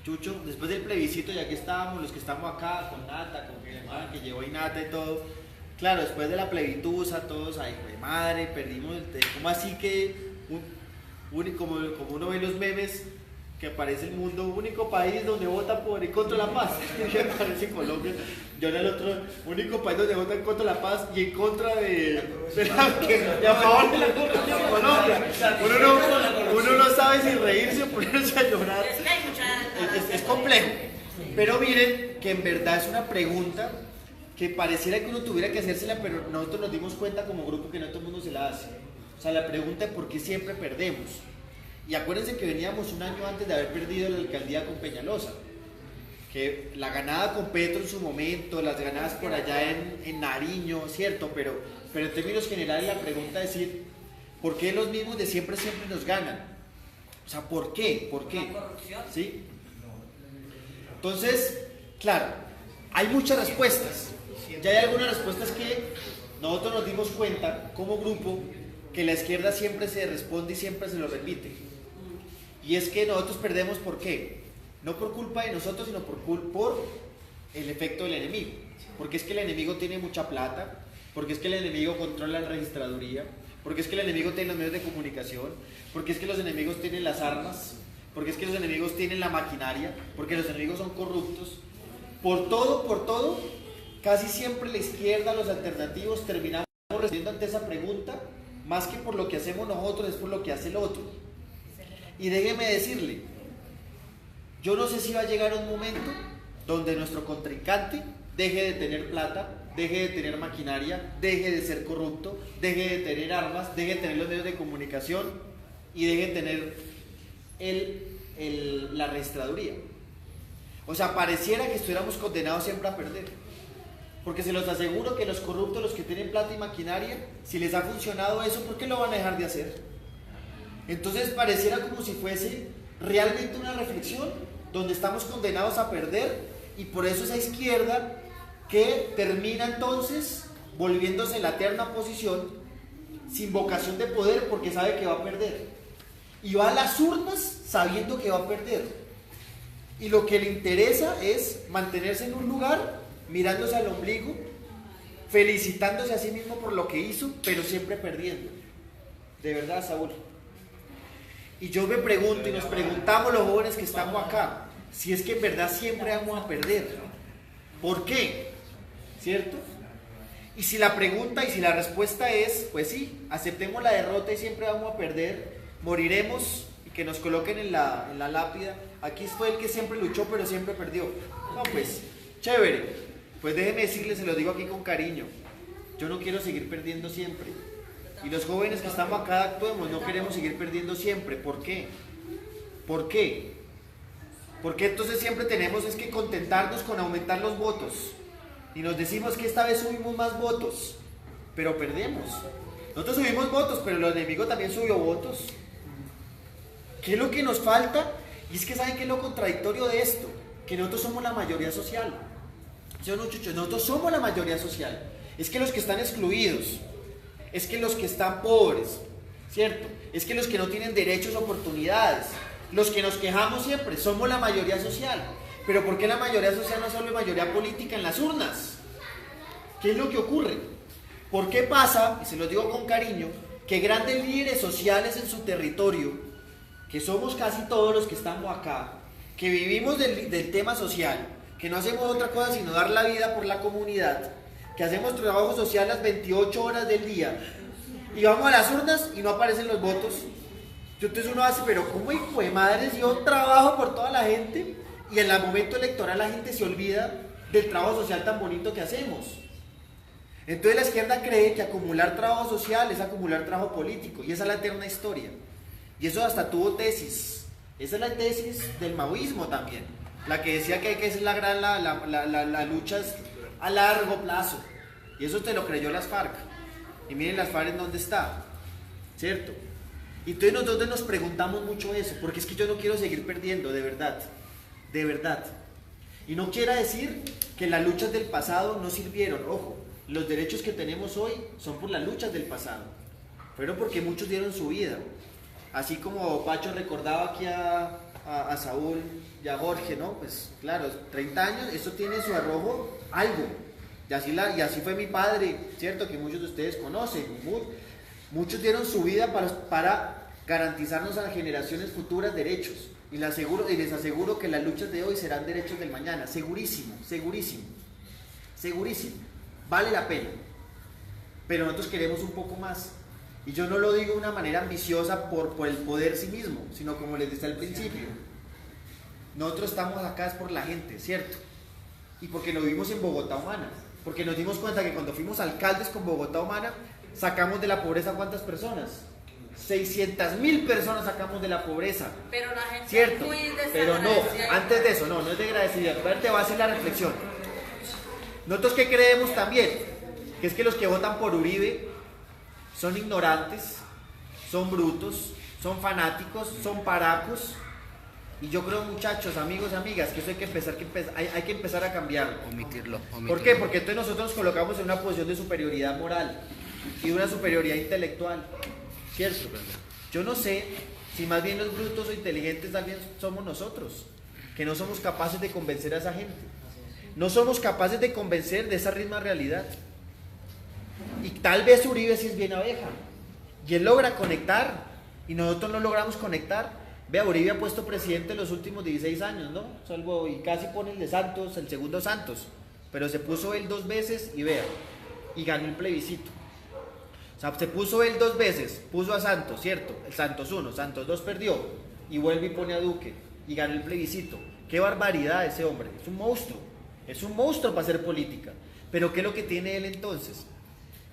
Chucho, después del plebiscito, ya que estábamos, los que estamos acá, con Nata, con Guillermo, que llevó Nata y todo, claro, después de la plebitusa, todos, ay, de madre, perdimos, ¿cómo así que, como uno ve los memes, que aparece el mundo, único país donde votan por y contra la paz, que aparece en Colombia, yo en el otro, único país donde votan contra la paz y en contra y a favor de la corrupción en Colombia. Uno no sabe si reírse o ponerse a llorar. Es complejo, pero miren que en verdad es una pregunta que pareciera que uno tuviera que hacérsela, pero nosotros nos dimos cuenta como grupo que no todo el mundo se la hace. O sea, la pregunta es por qué siempre perdemos. Y acuérdense que veníamos un año antes de haber perdido la alcaldía con Peñalosa, que la ganada con Petro en su momento, las ganadas por allá en Nariño, cierto, pero en términos generales la pregunta es decir, ¿por qué los mismos de siempre nos ganan? O sea, ¿por qué? ¿Por qué? ¿Sí? Entonces, claro, hay muchas respuestas. Ya hay algunas respuestas que nosotros nos dimos cuenta como grupo que la izquierda siempre se responde y siempre se lo repite. Y es que nosotros perdemos, ¿por qué? No por culpa de nosotros, sino por el efecto del enemigo. Porque es que el enemigo tiene mucha plata, porque es que el enemigo controla la registraduría, porque es que el enemigo tiene los medios de comunicación, porque es que los enemigos tienen las armas, porque es que los enemigos tienen la maquinaria, porque los enemigos son corruptos. Por todo, casi siempre la izquierda, los alternativos, terminamos respondiendo ante esa pregunta, más que por lo que hacemos nosotros, es por lo que hace el otro. Y déjeme decirle, yo no sé si va a llegar un momento donde nuestro contrincante deje de tener plata, deje de tener maquinaria, deje de ser corrupto, deje de tener armas, deje de tener los medios de comunicación y deje de tener la registraduría. O sea, pareciera que estuviéramos condenados siempre a perder. Porque se los aseguro que los corruptos, los que tienen plata y maquinaria, si les ha funcionado eso, ¿por qué lo van a dejar de hacer? Entonces pareciera como si fuese realmente una reflexión donde estamos condenados a perder, y por eso esa izquierda que termina entonces volviéndose la eterna oposición sin vocación de poder porque sabe que va a perder, y va a las urnas sabiendo que va a perder, y lo que le interesa es mantenerse en un lugar mirándose al ombligo, felicitándose a sí mismo por lo que hizo, pero siempre perdiendo. De verdad, Saúl. Y yo me pregunto, y nos preguntamos los jóvenes que estamos acá, si es que en verdad siempre vamos a perder. ¿Por qué? ¿Cierto? Y si la pregunta y si la respuesta es, pues sí, aceptemos la derrota y siempre vamos a perder, moriremos, y que nos coloquen en la lápida, aquí fue el que siempre luchó pero siempre perdió. No, pues, chévere. Pues déjeme decirle, se lo digo aquí con cariño, yo no quiero seguir perdiendo siempre. Y los jóvenes que estamos acá actuemos, no queremos seguir perdiendo siempre. ¿Por qué? ¿Por qué? Porque entonces siempre tenemos es que contentarnos con aumentar los votos. Y nos decimos que esta vez subimos más votos, pero perdemos. Nosotros subimos votos, pero el enemigo también subió votos. ¿Qué es lo que nos falta? Y es que ¿saben qué es lo contradictorio de esto? Que nosotros somos la mayoría social. ¿Sí o no, Chucho? Nosotros somos la mayoría social. Es que los que están excluidos, es que los que están pobres, ¿cierto? Es que los que no tienen derechos, oportunidades, los que nos quejamos siempre, somos la mayoría social. Pero ¿por qué la mayoría social no solo es mayoría política en las urnas? ¿Qué es lo que ocurre? ¿Por qué pasa, y se lo digo con cariño, que grandes líderes sociales en su territorio, que somos casi todos los que estamos acá, que vivimos del tema social, que no hacemos otra cosa sino dar la vida por la comunidad, que hacemos trabajo social las 28 horas del día, y vamos a las urnas y no aparecen los votos? Entonces uno hace, pero ¿cómo hijo de madre, si yo trabajo por toda la gente y en el momento electoral la gente se olvida del trabajo social tan bonito que hacemos? Entonces la izquierda cree que acumular trabajo social es acumular trabajo político, y esa es la eterna historia. Y eso hasta tuvo tesis. Esa es la tesis del maoísmo también, la que decía que hay que hacer la lucha a largo plazo. Y eso te lo creyó las FARC. Y miren las FARC en dónde está, ¿cierto? Y entonces nosotros nos preguntamos mucho eso, porque es que yo no quiero seguir perdiendo, de verdad, de verdad. Y no quiera decir que las luchas del pasado no sirvieron. Ojo, los derechos que tenemos hoy son por las luchas del pasado, pero porque muchos dieron su vida. Así como Pacho recordaba aquí a Saúl y a Jorge, ¿no? Pues claro, 30 años, eso tiene su arrojo algo. Y así fue mi padre, ¿cierto? Que muchos de ustedes conocen. Muchos dieron su vida para garantizarnos a las generaciones futuras derechos. Y les aseguro que las luchas de hoy serán derechos del mañana. Segurísimo, segurísimo, segurísimo. Vale la pena. Pero nosotros queremos un poco más. Y yo no lo digo de una manera ambiciosa por el poder sí mismo, sino como les decía al principio. Nosotros estamos acá es por la gente, ¿cierto? Y porque lo vimos en Bogotá Humana. Porque nos dimos cuenta que cuando fuimos alcaldes con Bogotá Humana, sacamos de la pobreza ¿cuántas personas? 600.000 personas sacamos de la pobreza. Pero la gente ¿Cierto? es muy Pero no, desagradecida. antes de eso, no es de agradecimiento. A ver, te va a hacer la reflexión. Nosotros que creemos también, que es que los que votan por Uribe son ignorantes, son brutos, son fanáticos, son paracos. Y yo creo, muchachos, amigos, amigas, que eso hay que empezar a cambiarlo. Omitirlo. ¿Por qué? Porque entonces nosotros nos colocamos en una posición de superioridad moral y de una superioridad intelectual, ¿cierto? Yo no sé si más bien los brutos o inteligentes también somos nosotros, que no somos capaces de convencer a esa gente. No somos capaces de convencer de esa misma realidad. Y tal vez Uribe sí es bien abeja, y él logra conectar, y nosotros no logramos conectar. Vea, Uribe ha puesto presidente los últimos 16 años, ¿no? Salvo, y casi pone el de Santos, el segundo Santos, pero se puso él 2 veces y vea, y ganó el plebiscito. O sea, se puso él 2 veces, puso a Santos, ¿cierto? El Santos 1, Santos 2 perdió, y vuelve y pone a Duque, y ganó el plebiscito. ¡Qué barbaridad ese hombre! Es un monstruo para hacer política. Pero ¿qué es lo que tiene él entonces?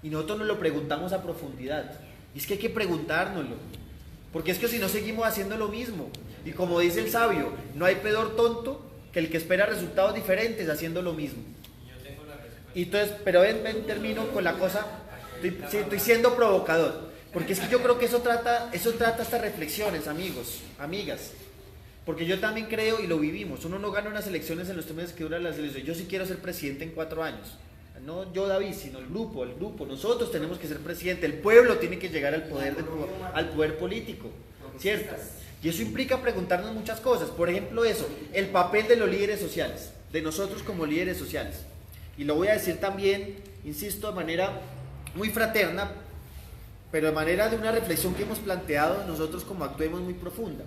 Y nosotros nos lo preguntamos a profundidad, y es que hay que preguntárnoslo. Porque es que si no seguimos haciendo lo mismo, y como dice el sabio, no hay peor tonto que el que espera resultados diferentes haciendo lo mismo. Y entonces, pero ven, termino con la cosa, estoy siendo provocador, porque es que yo creo que eso trata estas reflexiones, amigos, amigas, porque yo también creo y lo vivimos, uno no gana unas elecciones en los 3 meses que duran las elecciones. Yo sí quiero ser presidente en 4 años. No yo, David, sino el grupo, nosotros tenemos que ser presidente, el pueblo tiene que llegar al poder político, ¿cierto? Y eso implica preguntarnos muchas cosas, por ejemplo eso, el papel de los líderes sociales, de nosotros como líderes sociales. Y lo voy a decir también, insisto, de manera muy fraterna, pero de manera de una reflexión que hemos planteado nosotros como Actuemos muy profunda.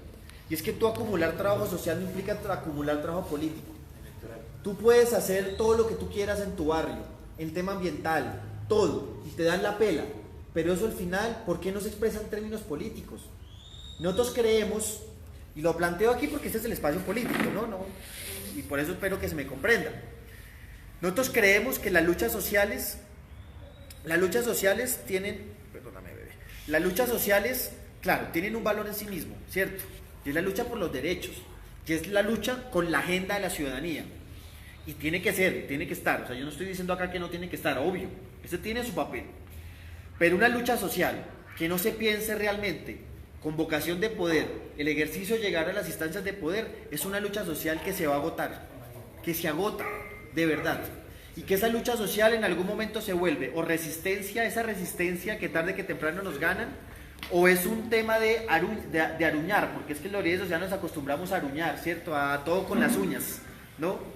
Y es que tú acumular trabajo social no implica acumular trabajo político. Tú puedes hacer todo lo que tú quieras en tu barrio, el tema ambiental, todo, y te dan la pela, pero eso al final, ¿por qué no se expresa en términos políticos? Nosotros creemos, y lo planteo aquí porque este es el espacio político, ¿no? Y por eso espero que se me comprenda. Nosotros creemos que las luchas sociales tienen, claro, tienen un valor en sí mismo, ¿cierto? Y es la lucha por los derechos, y es la lucha con la agenda de la ciudadanía. Y tiene que ser, tiene que estar, o sea, yo no estoy diciendo acá que no tiene que estar, obvio, ese tiene su papel, pero una lucha social que no se piense realmente con vocación de poder, el ejercicio de llegar a las instancias de poder, es una lucha social que se va a agotar, que se agota, de verdad, y que esa lucha social en algún momento se vuelve o resistencia, esa resistencia que tarde que temprano nos ganan, o es un tema de aruñar, porque es que en los líderes sociales nos acostumbramos a aruñar, ¿cierto? A todo con las uñas, ¿no?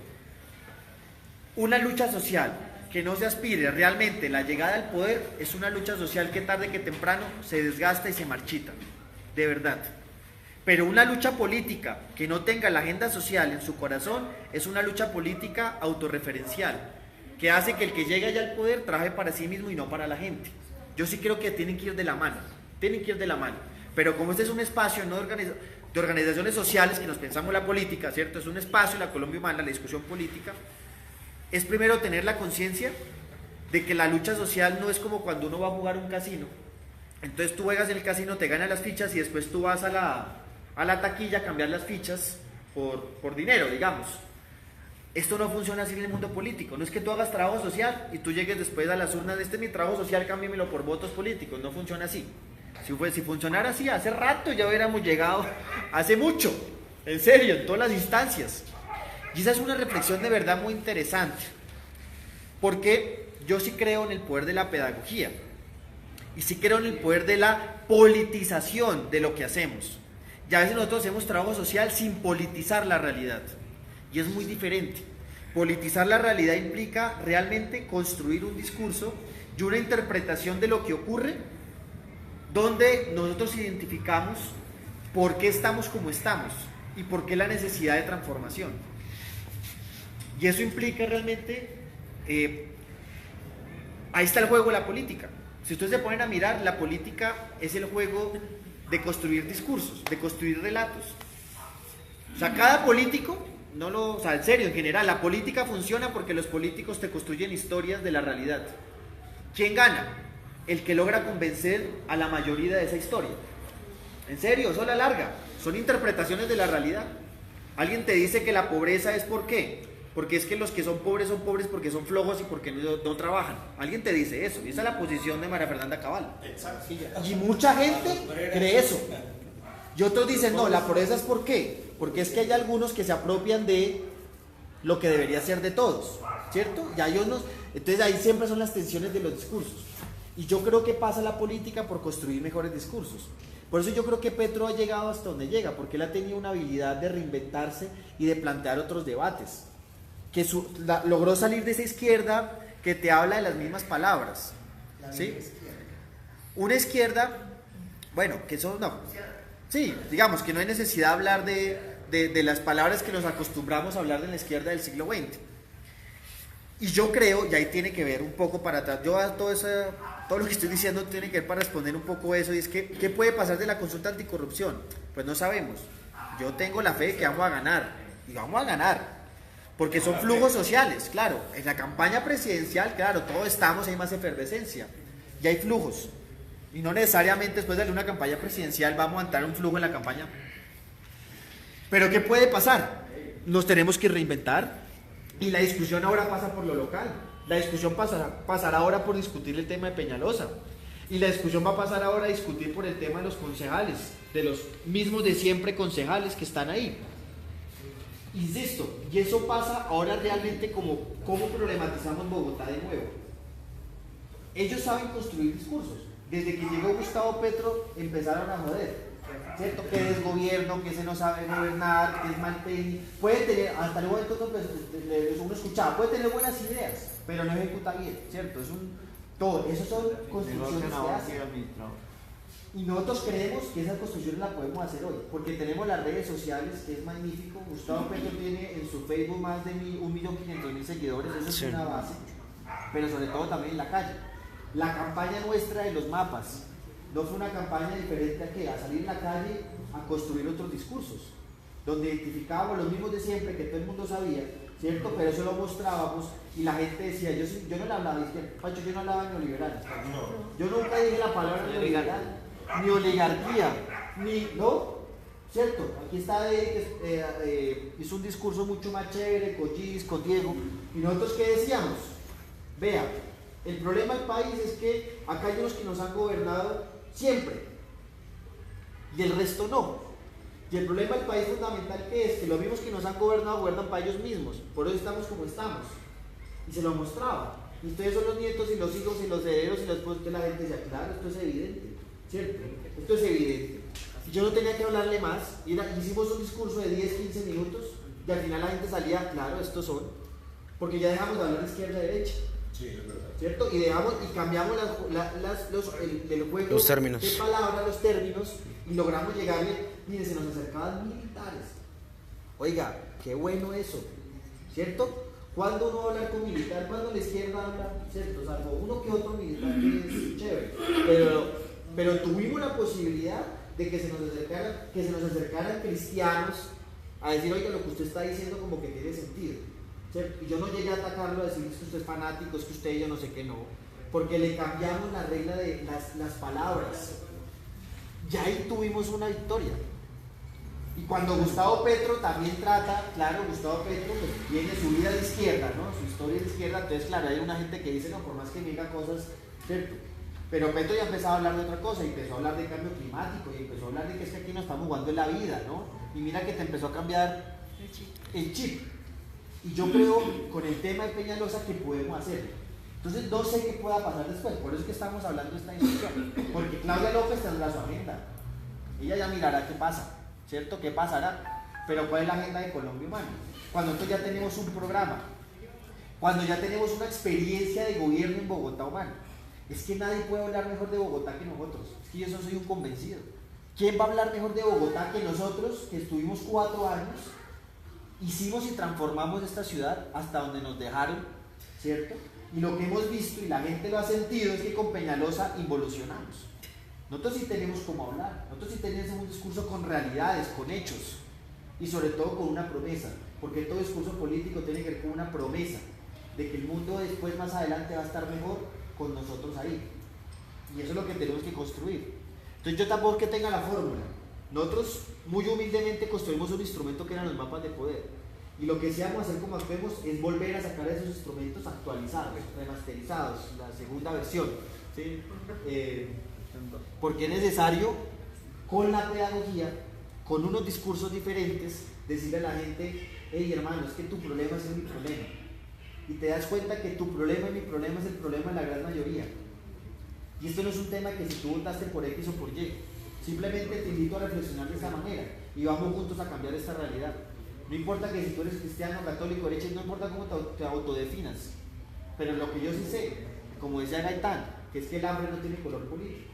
Una lucha social que no se aspire realmente la llegada al poder es una lucha social que tarde que temprano se desgasta y se marchita, de verdad. Pero una lucha política que no tenga la agenda social en su corazón es una lucha política autorreferencial, que hace que el que llegue allá al poder trabaje para sí mismo y no para la gente. Yo sí creo que tienen que ir de la mano, pero como este es un espacio no de organizaciones sociales que nos pensamos la política, ¿cierto? Es un espacio, la Colombia humana, la discusión política, es primero tener la conciencia de que la lucha social no es como cuando uno va a jugar un casino. Entonces tú juegas en el casino, te ganan las fichas y después tú vas a la taquilla a cambiar las fichas por dinero, digamos. Esto no funciona así en el mundo político. No es que tú hagas trabajo social y tú llegues después a las urnas, este es mi trabajo social, cámbiamelo por votos políticos. No funciona así. Si funcionara así, hace rato ya hubiéramos llegado, hace mucho, en serio, en todas las instancias. Y esa es una reflexión de verdad muy interesante, porque yo sí creo en el poder de la pedagogía, y sí creo en el poder de la politización de lo que hacemos. Y a veces nosotros hacemos trabajo social sin politizar la realidad, y es muy diferente. Politizar la realidad implica realmente construir un discurso y una interpretación de lo que ocurre, donde nosotros identificamos por qué estamos como estamos, y por qué la necesidad de transformación. Y eso implica realmente, ahí está el juego de la política. Si ustedes se ponen a mirar, la política es el juego de construir discursos, de construir relatos. O sea, cada político, o sea, en serio, en general, la política funciona porque los políticos te construyen historias de la realidad. ¿Quién gana? el que logra convencer a la mayoría de esa historia. En serio, eso a la larga, son interpretaciones de la realidad. Alguien te dice que la pobreza es ¿por qué? Porque es que los que son pobres porque son flojos y porque no trabajan. Alguien te dice eso, y esa es la posición de María Fernanda Cabal. Exacto. Y mucha gente cree eso. Y otros dicen, no, la pobreza es ¿por qué? Porque es que hay algunos que se apropian de lo que debería ser de todos, ¿cierto? Y hay unos, entonces ahí siempre son las tensiones de los discursos. Y yo creo que pasa la política por construir mejores discursos. Por eso yo creo que Petro ha llegado hasta donde llega, porque él ha tenido una habilidad de reinventarse y de plantear otros debates. Que logró salir de esa izquierda que te habla de las mismas palabras. ¿Sí? Una izquierda, bueno, que eso no. Sí, digamos que no hay necesidad de hablar de las palabras que nos acostumbramos a hablar de la izquierda del siglo XX. Y yo creo, y ahí tiene que ver un poco para atrás, todo lo que estoy diciendo tiene que ver para responder un poco eso, y es que, ¿qué puede pasar de la consulta anticorrupción? Pues no sabemos. Yo tengo la fe de que vamos a ganar, y vamos a ganar, porque son flujos sociales, claro. En la campaña presidencial, claro, todos estamos, hay más efervescencia, y hay flujos, y no necesariamente después de una campaña presidencial vamos a entrar un flujo en la campaña. Pero ¿qué puede pasar? Nos tenemos que reinventar, y la discusión ahora pasa por lo local. La discusión pasará ahora por discutir el tema de Peñalosa, y la discusión va a pasar ahora a discutir por el tema de los concejales, de los mismos de siempre concejales que están ahí. Insisto, y eso pasa ahora realmente como cómo problematizamos Bogotá de nuevo. Ellos saben construir discursos. Desde que llegó Gustavo Petro empezaron a joder, ¿cierto? Que desgobierno, que se no sabe gobernar, que es mantener, puede tener, hasta el momento uno escuchaba, puede tener buenas ideas, pero no ejecuta bien, ¿cierto? Esos son construcciones que hacen. Y nosotros creemos que esas construcciones las podemos hacer hoy, porque tenemos las redes sociales, que es magnífico. Gustavo Petro tiene en su Facebook más de 1.500.000 seguidores, eso es una base, pero sobre todo también en la calle. La campaña nuestra de los mapas no fue una campaña diferente a salir en la calle a construir otros discursos, donde identificábamos los mismos de siempre que todo el mundo sabía, ¿cierto? Pero eso lo mostrábamos y la gente decía, yo no le hablaba de izquierda, Pancho, yo no hablaba de neoliberal, yo nunca dije la palabra neoliberal, ni oligarquía, ¿no? ¿Cierto? Aquí está que hizo un discurso mucho más chévere con Gis, con Diego, y nosotros ¿qué decíamos? Vea, el problema del país es que acá hay unos que nos han gobernado siempre y el resto no. Y el problema del país fundamental que es que los mismos que nos han gobernado gobernan para ellos mismos, por eso estamos como estamos. Y se lo mostraba. Y ustedes son los nietos y los hijos y los herederos y los esposos de la gente decía, claro, esto es evidente, ¿cierto? Esto es evidente. Y yo no tenía que hablarle más, hicimos un discurso de 10, 15 minutos y al final la gente salía, claro, estos son, porque ya dejamos de hablar de izquierda a derecha. Sí, es verdad. ¿Cierto? Y cambiamos el juego los términos de palabras, los términos, y logramos llegarle. Miren, se nos acercaban militares. Oiga, qué bueno eso, ¿cierto? ¿Cuándo uno va a hablar con militar? ¿Cuándo la izquierda habla? ¿Cierto? Salvo uno que otro militar que es chévere. Pero tuvimos la posibilidad de que se nos acercaran cristianos a decir, oiga, lo que usted está diciendo como que tiene sentido. ¿Cierto? Y yo no llegué a atacarlo, a decir que usted es fanático, es que usted yo no sé qué, no, porque le cambiamos la regla de las palabras. Ya ahí tuvimos una victoria. Y cuando Gustavo Petro también trata, claro, Gustavo Petro pues tiene su vida de izquierda, ¿no? Su historia de izquierda, entonces claro, hay una gente que dice, no, por más que me diga cosas, ¿cierto? Pero Petro ya empezó a hablar de otra cosa, y empezó a hablar de cambio climático, y empezó a hablar de que es que aquí nos estamos jugando en la vida, ¿no? Y mira que te empezó a cambiar el chip. Y yo creo con el tema de Peñalosa que podemos hacerlo. Entonces no sé qué pueda pasar después, por eso es que estamos hablando de esta discusión, porque Claudia López tendrá su agenda, ella ya mirará qué pasa, ¿cierto? ¿Qué pasará? Pero ¿cuál es la agenda de Colombia Humana? Cuando nosotros ya tenemos un programa, cuando ya tenemos una experiencia de gobierno en Bogotá Humana, es que nadie puede hablar mejor de Bogotá que nosotros, es que yo eso soy un convencido. ¿Quién va a hablar mejor de Bogotá que nosotros, que estuvimos 4 años, hicimos y transformamos esta ciudad hasta donde nos dejaron, ¿cierto? Y lo que hemos visto y la gente lo ha sentido es que con Peñalosa involucionamos. Nosotros sí tenemos cómo hablar, nosotros sí tenemos un discurso con realidades, con hechos, y sobre todo con una promesa, porque todo discurso político tiene que ver con una promesa de que el mundo después, más adelante, va a estar mejor con nosotros ahí. Y eso es lo que tenemos que construir. Entonces yo tampoco que tenga la fórmula. Nosotros muy humildemente construimos un instrumento que eran los mapas de poder. Y lo que sí vamos a hacer como actuemos es volver a sacar esos instrumentos actualizados, remasterizados, la segunda versión. ¿Sí? Porque es necesario, con la pedagogía, con unos discursos diferentes, decirle a la gente, hey hermano, es que tu problema es mi problema. Y te das cuenta que tu problema y mi problema es el problema de la gran mayoría. Y esto no es un tema que si tú votaste por X o por Y. Simplemente te invito a reflexionar de esa manera y vamos juntos a cambiar esta realidad. No importa que si tú eres cristiano, católico, derecho, no importa cómo te autodefinas. Pero lo que yo sí sé, como decía Gaitán, que es que el hambre no tiene color político.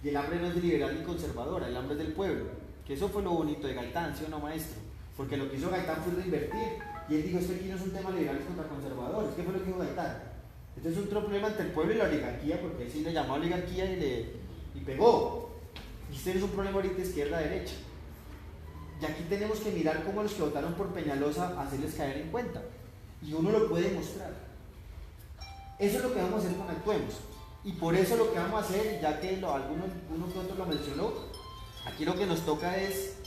Y el hambre no es de liberal ni conservadora, el hambre es del pueblo. Que eso fue lo bonito de Gaitán, ¿sí o no, maestro? Porque lo que hizo Gaitán fue reinvertir. Y él dijo, es que aquí no es un tema liberales contra conservadores. ¿Qué fue lo que dijo Gaitán? Entonces es un problema entre el pueblo y la oligarquía, porque él sí le llamó a oligarquía y pegó. Y este es un problema ahorita izquierda-derecha. Y aquí tenemos que mirar cómo los que votaron por Peñalosa hacerles caer en cuenta. Y uno lo puede mostrar. Eso es lo que vamos a hacer con Actuemos. Y por eso lo que vamos a hacer, ya que uno que otro lo mencionó, aquí lo que nos toca es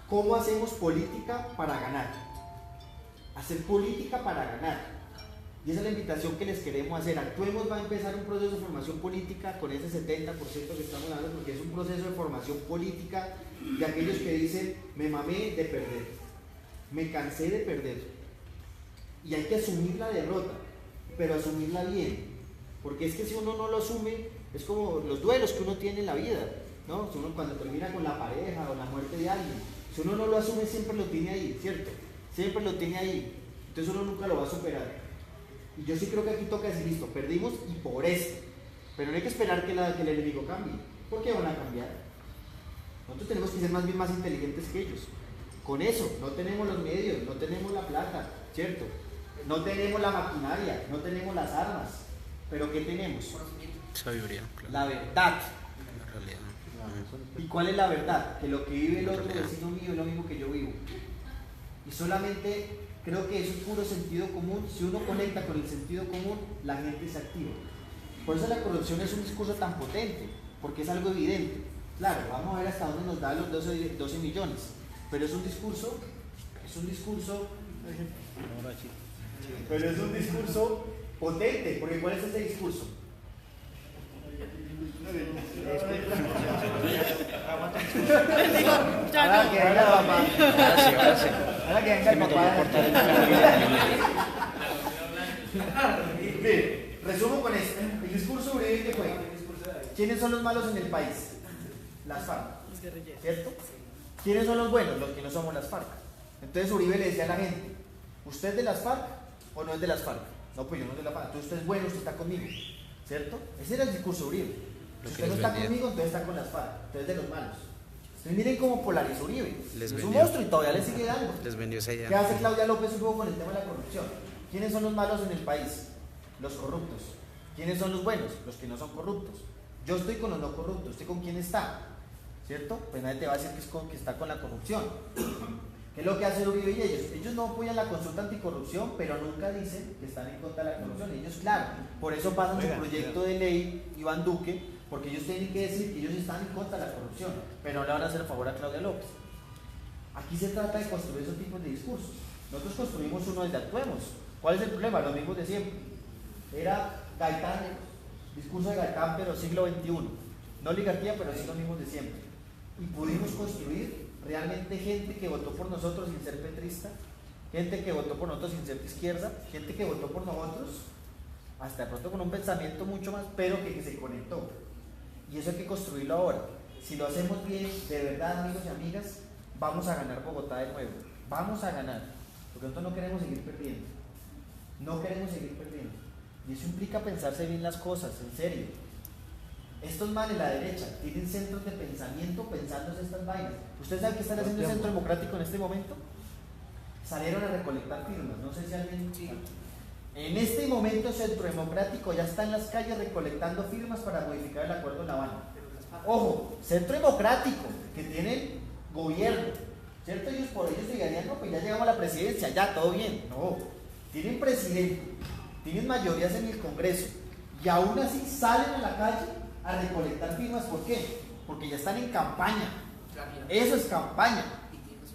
cómo hacemos política para ganar. Hacer política para ganar. Y esa es la invitación que les queremos hacer. Actuemos va a empezar un proceso de formación política con ese 70% que estamos hablando, porque es un proceso de formación política de aquellos que dicen, me mamé de perder, me cansé de perder. Y hay que asumir la derrota, pero asumirla bien. Porque es que si uno no lo asume, es como los duelos que uno tiene en la vida, ¿no? Si uno cuando termina con la pareja o la muerte de alguien, si uno no lo asume, siempre lo tiene ahí, ¿cierto? Siempre lo tiene ahí. Entonces uno nunca lo va a superar. Y yo sí creo que aquí toca decir, listo, perdimos y por esto. Pero no hay que esperar que el enemigo cambie. ¿Por qué van a cambiar? Nosotros tenemos que ser más bien más inteligentes que ellos. Con eso, no tenemos los medios, no tenemos la plata, ¿cierto? No tenemos la maquinaria, no tenemos las armas. ¿Pero qué tenemos? Sabiduría, claro. La verdad. La realidad. ¿Y cuál es la verdad? Que lo que vive el otro vecino mío es lo mismo que yo vivo. Y solamente creo que eso es puro sentido común. Si uno conecta con el sentido común, la gente se activa. Por eso la corrupción es un discurso tan potente, porque es algo evidente. Claro, vamos a ver hasta dónde nos da los 12 millones. Pero es un discurso potente, porque ¿cuál es ese discurso? Ahora que venga el papá. Ahora que venga el papá. Mire, resumo con esto. El discurso Uribe que fue. ¿Quiénes son los malos en el país? Las FARC. ¿Cierto? ¿Quiénes son los buenos? Los que no somos las FARC. Entonces Uribe le decía a la gente, ¿usted es de las FARC o no es de las FARC? No, pues yo no soy de la FARC. Entonces usted es bueno, usted está conmigo. ¿Cierto? Ese era el discurso Uribe. Si usted no está conmigo, entonces está con las FARC. Entonces de los malos. Entonces miren cómo polarizó Uribe. Es un monstruo y todavía le sigue dando. Les vendió esa idea. ¿Qué hace Claudia López un poco con el tema de la corrupción? ¿Quiénes son los malos en el país? Los corruptos. ¿Quiénes son los buenos? Los que no son corruptos. Yo estoy con los no corruptos. ¿Usted con quién está? ¿Cierto? Pues nadie te va a decir que está con la corrupción. ¿Qué es lo que hace Uribe y ellos? Ellos no apoyan la consulta anticorrupción, pero nunca dicen que están en contra de la corrupción. Ellos, claro, por eso pasan su proyecto de ley, Iván Duque, porque ellos tienen que decir que ellos están en contra de la corrupción, pero no le van a hacer a favor a Claudia López. Aquí se trata de construir esos tipos de discursos. Nosotros construimos uno desde Actuemos. ¿Cuál es el problema? Los mismos de siempre. Era Gaitán, discurso de Gaitán, pero siglo XXI. No oligarquía, pero sí los mismos de siempre. Y pudimos construir realmente gente que votó por nosotros sin ser petrista, gente que votó por nosotros sin ser de izquierda, gente que votó por nosotros hasta de pronto con un pensamiento mucho más, pero que se conectó. Y eso hay que construirlo ahora. Si lo hacemos bien, de verdad, amigos y amigas, vamos a ganar Bogotá de nuevo. Vamos a ganar. Porque nosotros no queremos seguir perdiendo. No queremos seguir perdiendo. Y eso implica pensarse bien las cosas, en serio. Estos manes, la derecha, tienen centros de pensamiento pensándose estas vainas. ¿Ustedes saben qué están haciendo el Centro Democrático en este momento? Salieron a recolectar firmas. No sé si alguien... En este momento el Centro Democrático ya está en las calles recolectando firmas para modificar el acuerdo de La Habana. Ojo, Centro Democrático, que tienen gobierno, ¿cierto? Ellos por ellos dirían, no, pues ya llegamos a la presidencia, ya, todo bien. No, tienen presidente, tienen mayorías en el Congreso, y aún así salen a la calle a recolectar firmas. ¿Por qué? Porque ya están en campaña. Eso es campaña.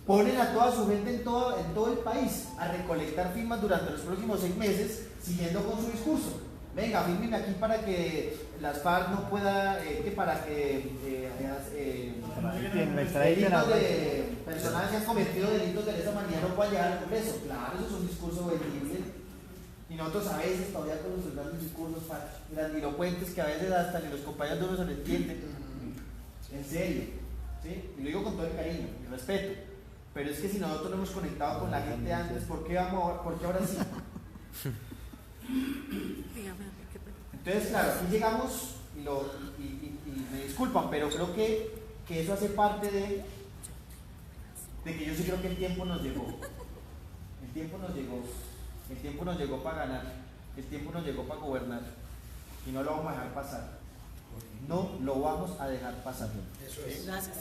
Ponen a toda su gente en todo el país a recolectar firmas durante los próximos 6 meses, siguiendo con su discurso. Venga, fírmenme aquí para que las FARC no pueda, para que delitos de personas que han cometido delitos de esa manera no puedan llegar al Congreso. Claro, eso es un discurso vendible. Y nosotros a veces todavía con nuestros grandes discursos grandilocuentes que a veces hasta ni los compañeros de uno se lo entienden. En serio, ¿sí? Y lo digo con todo el cariño y respeto. Pero es que si nosotros no hemos conectado con la gente antes, ¿por qué ahora sí? Entonces, claro, aquí llegamos y me disculpan, pero creo que eso hace parte de que yo sí creo que el tiempo nos llegó. El tiempo nos llegó para ganar, el tiempo nos llegó para gobernar y no lo vamos a dejar pasar. No lo vamos a dejar pasar. Eso es. Gracias.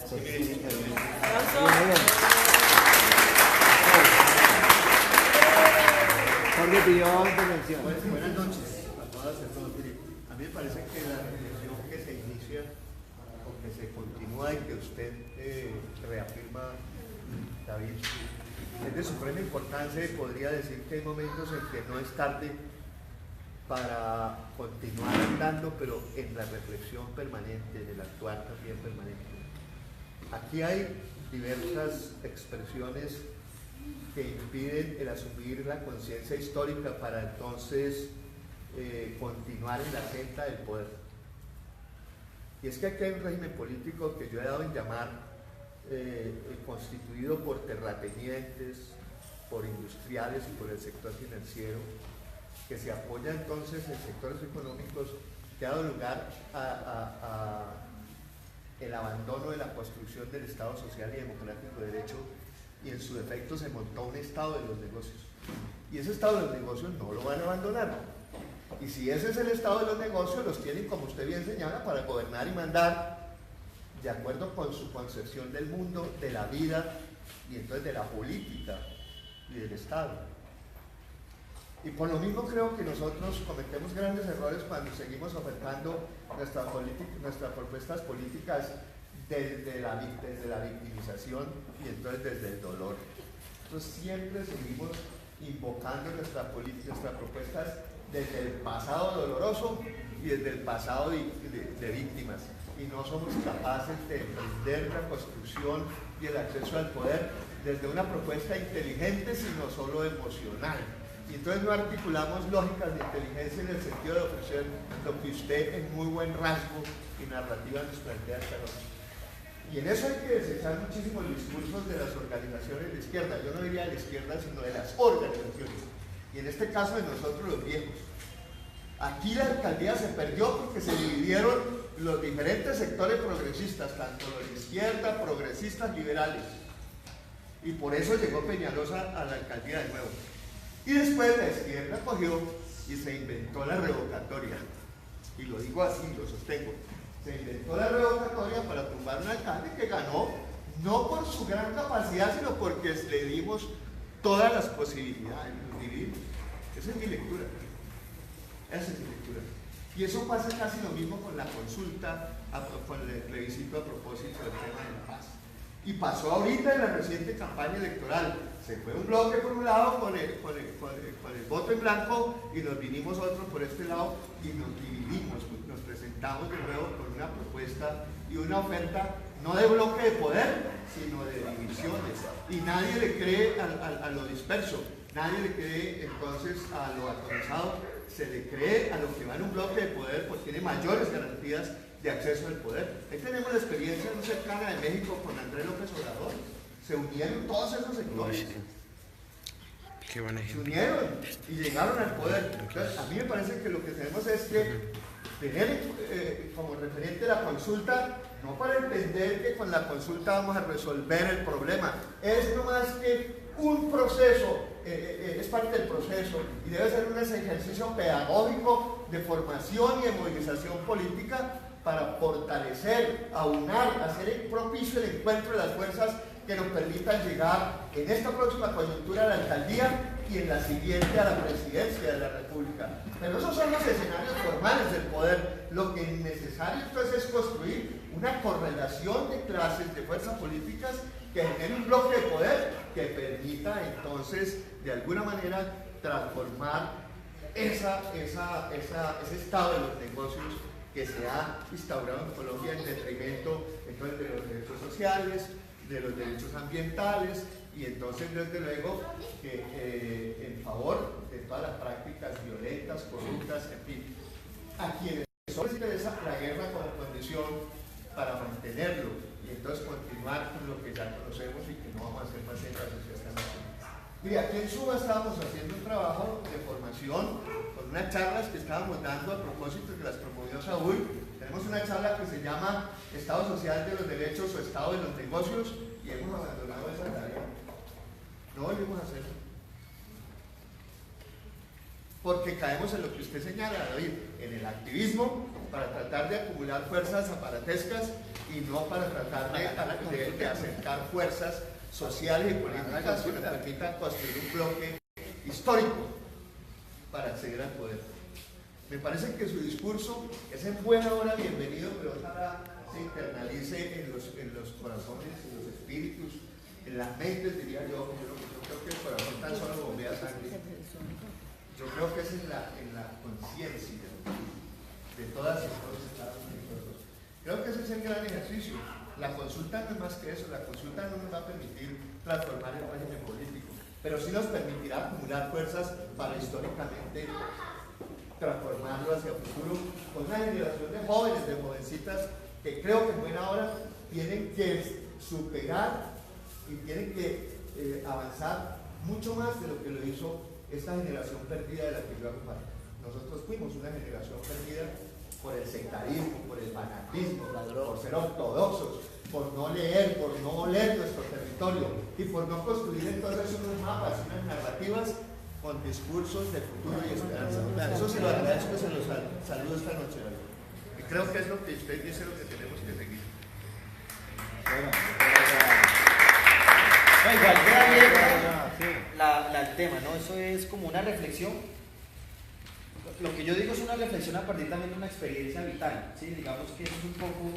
Jorge pidió intervención. Buenas noches a todas y a todos. A mí me parece que la reflexión que se inicia o que se continúa y que usted reafirma, David, es de suprema importancia y podría decir que hay momentos en que no es tarde para continuar andando, pero en la reflexión permanente, en el actuar también permanente. Aquí hay diversas expresiones que impiden el asumir la conciencia histórica para entonces continuar en la senda del poder. Y es que aquí hay un régimen político que yo he dado en llamar constituido por terratenientes, por industriales y por el sector financiero, que se apoya entonces en sectores económicos que ha dado lugar a el abandono de la construcción del Estado social y democrático de derecho, y en su defecto se montó un Estado de los negocios. Y ese Estado de los negocios no lo van a abandonar. Y si ese es el Estado de los negocios, los tienen, como usted bien señala, para gobernar y mandar de acuerdo con su concepción del mundo, de la vida y entonces de la política y del Estado. Y por lo mismo creo que nosotros cometemos grandes errores cuando seguimos ofertando nuestras propuestas políticas desde la victimización y entonces desde el dolor. Nosotros siempre seguimos invocando nuestras propuestas desde el pasado doloroso y desde el pasado de víctimas, y no somos capaces de emprender la construcción y el acceso al poder desde una propuesta inteligente, sino solo emocional. Y entonces no articulamos lógicas de inteligencia en el sentido de ofrecer lo que usted en muy buen rasgo y narrativa nos plantea esta noche. Y en eso hay que desechar muchísimo los discursos de las organizaciones de izquierda. Yo no diría de la izquierda, sino de las organizaciones. Y en este caso de nosotros los viejos. Aquí la alcaldía se perdió porque se dividieron los diferentes sectores progresistas, tanto los de izquierda, progresistas, liberales. Y por eso llegó Peñalosa a la alcaldía de nuevo. Y después la izquierda cogió y se inventó la revocatoria. Y lo digo así, lo sostengo. Se inventó la revocatoria para tumbar un alcalde que ganó, no por su gran capacidad, sino porque le dimos todas las posibilidades, nos dividimos. Esa es mi lectura. Esa es mi lectura. Y eso pasa casi lo mismo con la consulta, con el plebiscito a propósito del tema de la paz. Y pasó ahorita en la reciente campaña electoral. Se fue un bloque por un lado con el voto en blanco y nos vinimos otros por este lado y nos dividimos, nos presentamos de nuevo con una propuesta y una oferta no de bloque de poder, sino de divisiones. Y nadie le cree a lo disperso, nadie le cree entonces a lo atomizado, se le cree a lo que va en un bloque de poder porque tiene mayores garantías de acceso al poder. Ahí tenemos la experiencia muy cercana de México con Andrés López Obrador. Se unieron todos esos sectores. Qué buen ejemplo. Se unieron y llegaron al poder. Entonces, a mí me parece que lo que tenemos es que tener como referente la consulta, no para entender que con la consulta vamos a resolver el problema, es no más que un proceso, es parte del proceso y debe ser un ejercicio pedagógico de formación y de movilización política para fortalecer, aunar, hacer propicio el encuentro de las fuerzas que nos permitan llegar en esta próxima coyuntura a la alcaldía y en la siguiente a la presidencia de la República. Pero esos son los escenarios formales del poder. Lo que es necesario entonces es construir una correlación de clases, de fuerzas políticas que genere un bloque de poder que permita entonces de alguna manera transformar ese estado de los negocios que se ha instaurado en Colombia en detrimento entonces, de los derechos sociales, de los derechos ambientales y entonces desde luego que en favor de todas las prácticas violentas, corruptas, en fin, a quienes solo les interesa la guerra como condición para mantenerlo y entonces continuar con lo que ya conocemos y que no vamos a hacer más en la sociedad nacional. Mira, aquí en Suba estábamos haciendo un trabajo de formación con unas charlas que estábamos dando a propósito que las promovió Saúl. Tenemos una charla que se llama Estado Social de los Derechos o Estado de los Negocios y hemos abandonado esa tarea. No volvimos a hacerlo. Porque caemos en lo que usted señala, David, en el activismo para tratar de acumular fuerzas aparatescas y no para tratar de acercar fuerzas sociales y políticas que nos permitan construir un bloque histórico para acceder al poder. Me parece que su discurso es en buena hora bienvenido, pero ojalá se internalice en los corazones, en los espíritus, en las mentes, diría yo. Yo creo que el corazón tan solo bombea sangre. Yo creo que es en la conciencia de todas y todos Estados Unidos. Creo que ese es el gran ejercicio. La consulta no es más que eso, la consulta no nos va a permitir transformar el régimen político, pero sí nos permitirá acumular fuerzas para históricamente transformarlo hacia el futuro con una generación de jóvenes, de jovencitas que creo que en buena hora tienen que superar y tienen que avanzar mucho más de lo que lo hizo esta generación perdida de la que yo hago parte. Nosotros fuimos una generación perdida por el sectarismo, por el fanatismo, por ser ortodoxos, por no leer, por no oler nuestro territorio y por no construir entonces unos mapas, unas narrativas con discursos de futuro y esperanza. Eso se lo agradezco, se los saludo esta noche. Y creo que es lo que usted dice, lo que tenemos que seguir. Bueno, igual queda abierta el tema, ¿no? Eso es como una reflexión. Lo que yo digo es una reflexión a partir también de una experiencia vital, ¿sí? Digamos que es un poco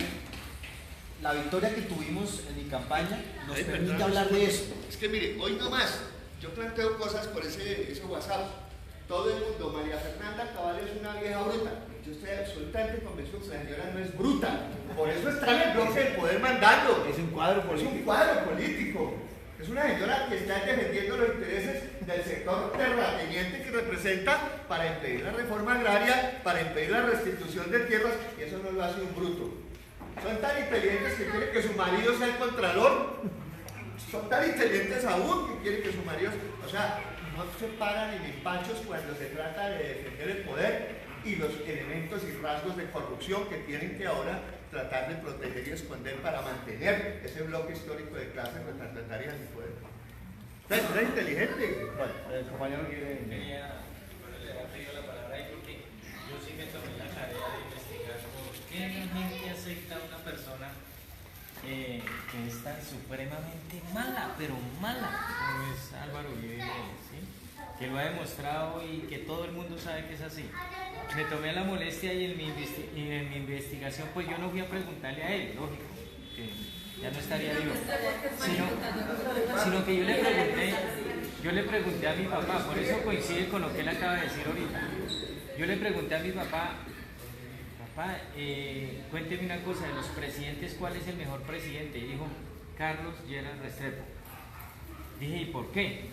la victoria que tuvimos en mi campaña nos permite hablar de eso. Es que mire, hoy no más, yo planteo cosas por ese WhatsApp. Todo el mundo, María Fernanda Cabal es una vieja bruta. Yo estoy absolutamente convencido que la señora no es bruta. Por eso está en el bloque del poder mandando. Es un cuadro político. Es un cuadro político. Es una señora que está defendiendo los intereses del sector terrateniente que representa para impedir la reforma agraria, para impedir la restitución de tierras, y eso no lo hace un bruto. Son tan inteligentes que quieren que su marido sea el contralor. Son tan inteligentes aún que quieren que su marido... O sea, no se paran en empachos cuando se trata de defender el poder y los elementos y rasgos de corrupción que tienen que ahora tratar de proteger y esconder para mantener ese bloque histórico de clases retratarias en el poder. Es inteligente. Bueno, el compañero quiere... Le he pedido la palabra ahí porque yo sí me tomé la tarea de investigar por qué la gente acepta a una persona que es tan supremamente mala, pero mala, como es Álvaro Uribe, ¿sí? Que lo ha demostrado y que todo el mundo sabe que es así. Me tomé la molestia y en mi investigación pues yo no fui a preguntarle a él, lógico, que ya no estaría vivo, sino que yo le pregunté a mi papá, por eso coincide con lo que él acaba de decir ahorita. Yo le pregunté a mi papá, cuénteme una cosa, de los presidentes, ¿cuál es el mejor presidente? Y dijo, Carlos Lleras Restrepo. Dije, ¿y por qué?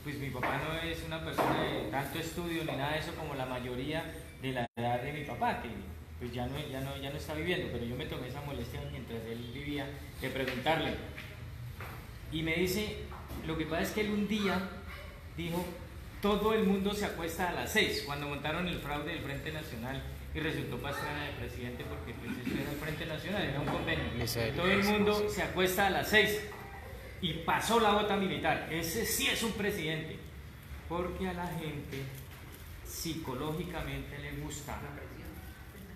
Pues mi papá no es una persona de tanto estudio ni nada de eso como la mayoría de la edad de mi papá, que pues ya no está viviendo, pero yo me tomé esa molestia mientras él vivía de preguntarle. Y me dice, lo que pasa es que él un día dijo, todo el mundo se acuesta a las 6, cuando montaron el fraude del Frente Nacional y resultó Pastrana de presidente porque pues eso era el Frente Nacional, era un convenio. Todo el mundo se acuesta a las 6 y pasó la bota militar. Ese sí es un presidente, porque a la gente psicológicamente le gusta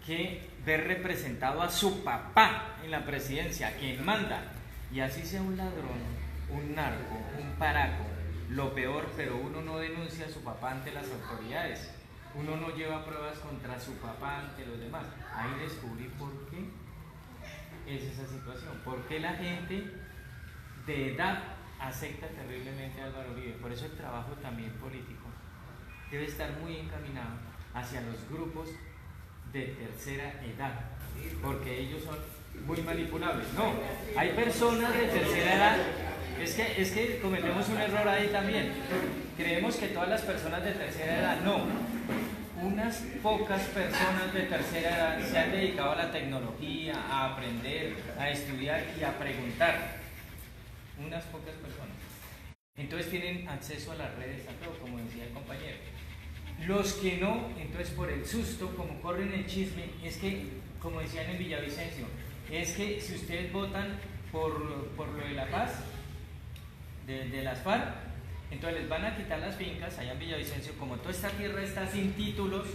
que ver representado a su papá en la presidencia, quien manda, y así sea un ladrón, un narco, un paraco, lo peor, pero uno no denuncia a su papá ante las autoridades. Uno no lleva pruebas contra su papá ante los demás. Ahí descubrí por qué es esa situación. ¿Por qué la gente de edad acepta terriblemente a Álvaro Uribe? Por eso el trabajo también político debe estar muy encaminado hacia los grupos de tercera edad, porque ellos son muy manipulables. No, hay personas de tercera edad, es que cometemos un error ahí también. Creemos que todas las personas de tercera edad, no. Unas pocas personas de tercera edad se han dedicado a la tecnología, a aprender, a estudiar y a preguntar. Unas pocas personas. Entonces tienen acceso a las redes, a todo, como decía el compañero. Los que no, entonces por el susto, como corren el chisme, es que, como decían en Villavicencio, es que si ustedes votan por lo de la paz, de las FARC, entonces les van a quitar las fincas allá en Villavicencio. Como toda esta tierra está sin títulos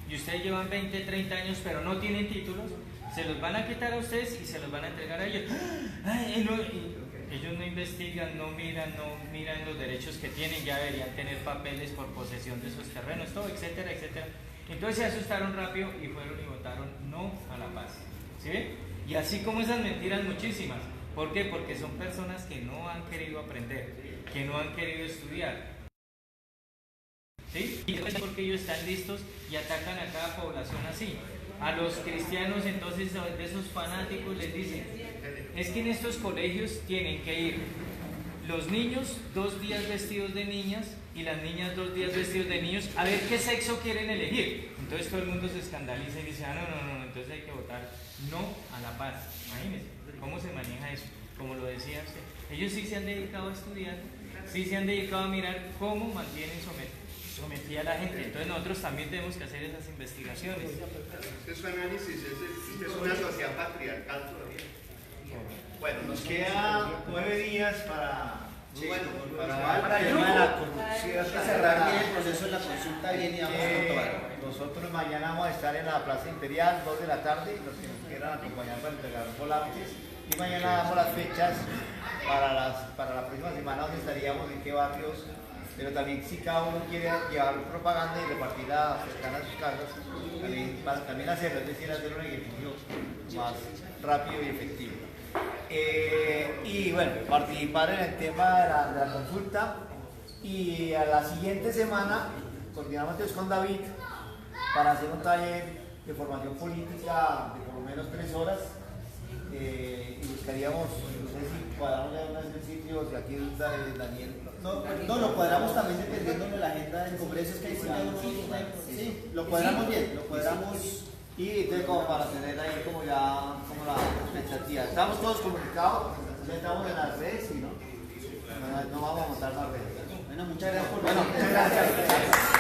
y ustedes llevan 20, 30 años pero no tienen títulos, se los van a quitar a ustedes y se los van a entregar a ellos. Ellos no investigan, no miran los derechos que tienen, ya deberían tener papeles por posesión de esos terrenos, todo, etcétera, etcétera. Entonces se asustaron rápido y fueron y votaron no a la paz. ¿Sí ven? Y así como esas mentiras muchísimas. ¿Por qué? Porque son personas que no han querido aprender, que no han querido estudiar. ¿Sí? Y es porque ellos están listos y atacan a cada población así. A los cristianos, entonces, de esos fanáticos les dicen, es que en estos colegios tienen que ir los niños 2 días vestidos de niñas y las niñas 2 días vestidos de niños, a ver qué sexo quieren elegir. Entonces todo el mundo se escandaliza y dice, no, entonces hay que votar no a la paz. Imagínense cómo se maneja eso. Como lo decía usted, ellos sí se han dedicado a estudiar, sí se han dedicado a mirar cómo mantienen sometida a la gente. Entonces nosotros también tenemos que hacer esas investigaciones. Su análisis es una sociedad patriarcal todavía. Bueno, nos quedan 9 días para Para cerrar bien el proceso de la consulta bien y vamos a tomar. Nosotros mañana vamos a estar en la Plaza Imperial, 2 de la tarde, los que nos quieran acompañar para entregar volantes. Y mañana damos las fechas para la próxima semana, donde estaríamos, en qué barrios. Pero también si cada uno quiere llevar propaganda y repartirla cercana a sus casas, también hacerlo, es decir, hacer un ejercicio más rápido y efectivo. Y bueno, participar en el tema de la consulta. Y a la siguiente semana coordinamos entonces con David para hacer un taller de formación política de por lo menos 3 horas. Y buscaríamos, no sé si cuadramos ya unos ejercicios, aquí Daniel. No, lo cuadramos también dependiendo de la agenda del Congreso, es que sí, lo cuadramos bien, lo cuadramos. Y entonces como para tener ahí como la expectativa. Estamos todos comunicados, ya estamos en las redes y no vamos a montar más redes. Bueno, muchas gracias por muchas gracias.